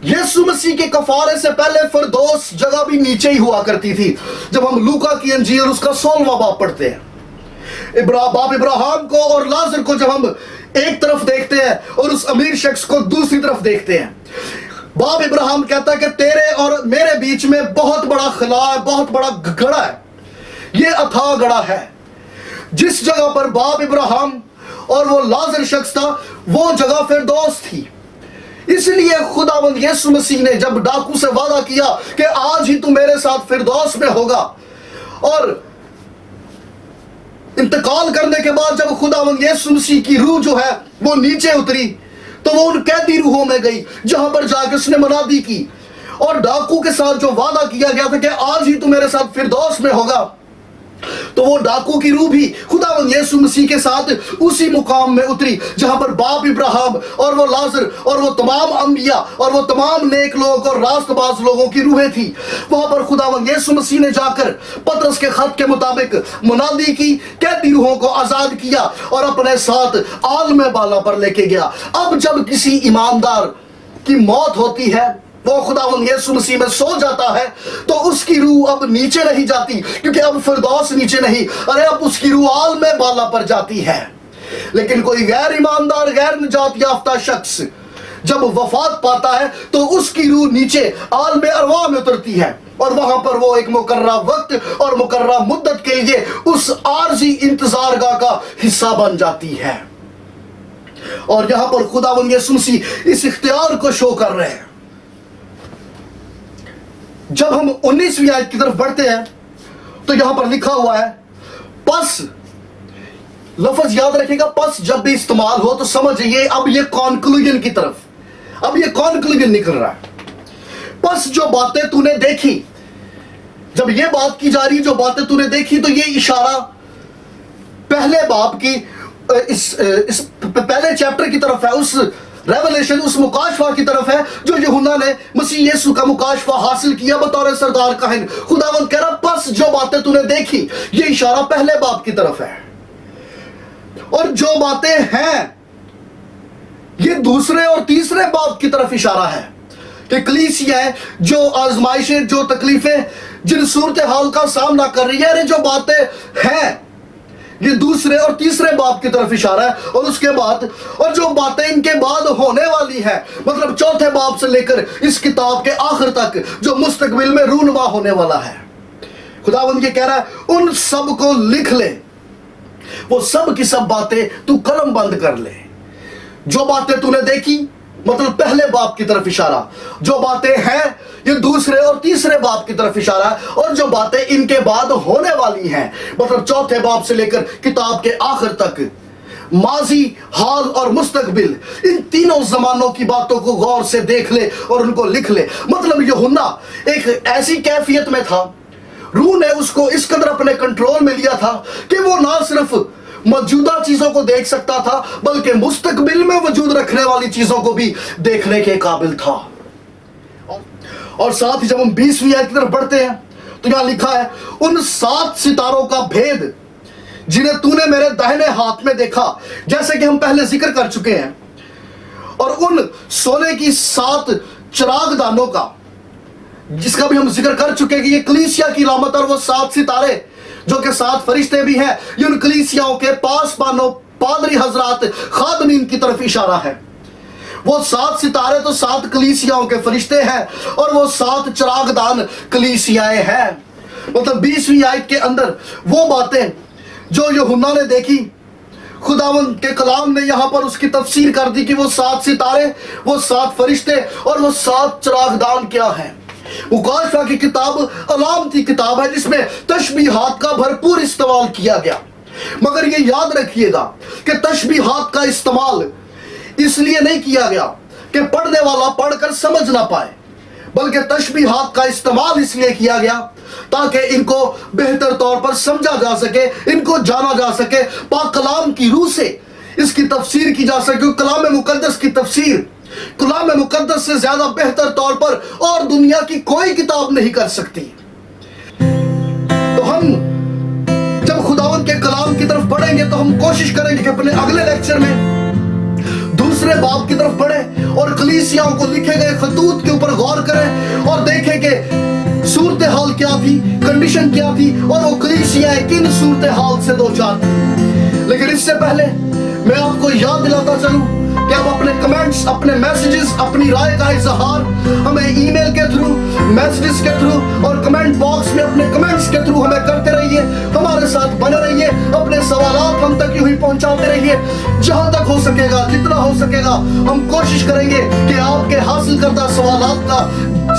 [SPEAKER 1] यीशु मसीह के कफारे से पहले फिरदौस जगह भी नीचे ही हुआ करती थी। जब हम लूका की अंजील उसका 16वां बाब पढ़ते हैं, बाप इब्राहिम को और लाजर को जब हम एक तरफ देखते हैं और उस अमीर शख्स को दूसरी तरफ देखते हैं, बाप इब्राहिम कहता है कि तेरे और मेरे बीच में बहुत बड़ा खला है, बहुत बड़ा गड़ा है। ये अथाह गड़ा है। जिस जगह पर बाप इब्राहिम और वो लाजर शख्स था वो जगह फिरदौस थी। इसलिए खुदावंद यीशु मसीह ने जब डाकू से वादा किया कि आज ही तू मेरे साथ फिरदौस में होगा, और इंतकाल करने के बाद जब खुदावंद यीशु मसीह की रूह जो है वो नीचे उतरी तो वो उन कैदी रूहों में गई जहां पर जाकर उसने मनादी की और डाकू के साथ जो वादा किया गया था कि आज ही तू मेरे साथ फिरदौस में होगा, तो वो डाकू की रूह भी खुदावंद यीशु मसीह के साथ उसी मुकाम में उतरी जहां पर बाप इब्राहिम और वो लाजर और वो तमाम अंबिया और वो तमाम नेक लोग और रास्तबाज लोगों की रूहें थी। वहां पर खुदावंद यीशु मसीह ने जाकर पतरस के खत के मुताबिक मुनादी की, कैदी रूहों को आजाद किया और अपने साथ आलम बाला पर लेके गया। अब जब किसी ईमानदार की मौत होती है, वो खुदावंद यीशु मसीह में सो जाता है, तो उसकी रूह अब नीचे नहीं जाती, क्योंकि अब फिरदौस नीचे नहीं, अरे अब उसकी रूह आलम बाला पर जाती है। लेकिन कोई गैर ईमानदार, गैर निजात याफ्ता शख्स जब वफात पाता है तो उसकी रूह नीचे आलम अरवाह में उतरती है और वहां पर वो एक मुकर्रर वक्त और मुकर्रर मुद्दत के लिए उस आरजी इंतजारगाह का हिस्सा बन जाती है। और यहां पर खुदावंद यीशु मसीह इस इख्तियार को शो कर रहे हैं। जब हम 19वीं आयत की तरफ बढ़ते हैं तो यहां पर लिखा हुआ है पस, लफ्ज याद रखिएगा, पस जब भी इस्तेमाल हो तो समझिए अब ये कॉन्क्लूजन की तरफ, अब ये कॉन्क्लूजन निकल रहा है। पस जो बातें तूने देखी, जब ये बात की जा रही जो बातें तूने देखी, तो ये इशारा पहले बाब की इस पहले चैप्टर की तरफ है, उस रेवलेशन, उस मुकाशफा की तरफ है जो यूहन्ना ने मसीह यीशु का मुकाशफा हासिल किया बतौर सरदार काहिन। खुदावंद कह रहा बस जो बातें तूने देखी, ये इशारा पहले बाब की तरफ है, और जो बातें हैं ये दूसरे और तीसरे बाब की तरफ इशारा है कि कलीसियां जो आजमाइशें, जो तकलीफें, जिन सूरत हाल का सामना कर रही है, जो बातें हैं یہ دوسرے اور تیسرے باب کی طرف اشارہ ہے، اور اس کے بعد اور جو باتیں ان کے بعد ہونے والی ہیں، مطلب چوتھے باب سے لے کر اس کتاب کے آخر تک جو مستقبل میں رونما ہونے والا ہے، خداوند یہ کہہ رہا ہے ان سب کو لکھ لے۔ وہ سب کی سب باتیں تو قلم بند کر لے۔ جو باتیں تو نے دیکھی، مطلب پہلے باب کی طرف اشارہ، جو باتیں ہیں یہ دوسرے اور تیسرے باب کی طرف اشارہ ہے، اور جو باتیں ان کے بعد ہونے والی ہیں، مطلب چوتھے باب سے لے کر کتاب کے آخر تک، ماضی، حال اور مستقبل، ان تینوں زمانوں کی باتوں کو غور سے دیکھ لے اور ان کو لکھ لے۔ مطلب یوحنا ایک ایسی کیفیت میں تھا، روح نے اس کو اس قدر اپنے کنٹرول میں لیا تھا کہ وہ نہ صرف موجودہ چیزوں کو دیکھ سکتا تھا بلکہ مستقبل میں وجود رکھنے والی چیزوں کو بھی دیکھنے کے قابل تھا۔ اور ساتھ ہی جب ہم 20ویں آیت کی طرف بڑھتے ہیں تو یہاں لکھا ہے ان 7 ستاروں کا بھید جنہیں تو نے میرے داہنے ہاتھ میں دیکھا، جیسے کہ ہم پہلے ذکر کر چکے ہیں، اور ان سونے کی 7 چراغ دانوں کا، جس کا بھی ہم ذکر کر چکے کہ یہ کلیسیا کی علامت، اور وہ 7 ستارے جو کہ 7 فرشتے بھی ہیں، یہ ان کلیسیاؤں کے پاسبانوں، پادری حضرات، خادمین کی طرف اشارہ ہے۔ وہ 7 ستارے تو 7 کلیسیاؤں کے فرشتے ہیں، اور وہ 7 چراغ دان کلیسیائیں ہیں۔ مطلب 20ویں آیت کے اندر وہ باتیں جو یوحنا نے دیکھی، خداوند کے کلام نے یہاں پر اس کی تفسیر کر دی کہ وہ 7 ستارے، وہ 7 فرشتے اور وہ 7 چراغ دان کیا ہیں۔ مکاشفہ کی کتاب علامتی کتاب ہے جس میں تشبیہات کا بھرپور استعمال کیا گیا، مگر یہ یاد رکھیے گا کہ تشبیہات کا استعمال اس لیے نہیں کیا گیا کہ پڑھنے والا پڑھ کر سمجھ نہ پائے، بلکہ تشبیہات کا استعمال اس لیے کیا گیا تاکہ ان کو بہتر طور پر سمجھا جا سکے، ان کو جانا جا سکے، پاک کلام کی روح سے اس کی تفسیر کی جا سکے۔ کلام مقدس کی تفسیر کلام مقدس سے زیادہ بہتر طور پر اور دنیا کی کوئی کتاب نہیں کر سکتی۔ تو ہم جب خداوند کے کلام کی طرف پڑھیں گے تو ہم کوشش کریں گے کہ اپنے اگلے لیکچر میں دوسرے باب کی طرف پڑھیں اور کلیسیاؤں کو لکھے گئے خطوط کے اوپر غور کریں اور دیکھیں کہ صورتحال کیا تھی، کنڈیشن کیا تھی، اور وہ کلیسیاں کن صورتحال سے دوچار تھی۔ لیکن اس سے پہلے میں آپ کو یاد دلاتا چلوں کہ آپ اپنے کمنٹس، اپنے میسیجز، اپنی رائے کا اظہار ہمیں ای میل کے تھرو، میسیجز کے تھرو اور کمنٹ باکس میں اپنے کمنٹس کے تھرو ہمیں کرتے رہیے، ہمارے ساتھ بنے رہیے، اپنے سوالات ہم تک یوں ہی پہنچاتے رہیے۔ جہاں تک ہو سکے گا، جتنا ہو سکے گا، ہم کوشش کریں گے کہ آپ کے حاصل کردہ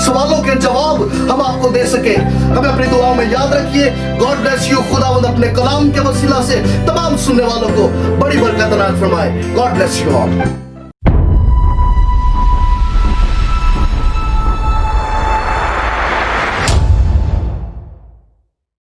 [SPEAKER 1] سوالوں کے جواب ہم آپ کو دے سکیں۔ ہمیں اپنی دعاؤں میں یاد رکھیے۔ God bless you. خداوند اپنے کلام کے وسیلہ سے تمام سننے والوں کو بڑی برکت عنایت فرمائے۔ God bless you all.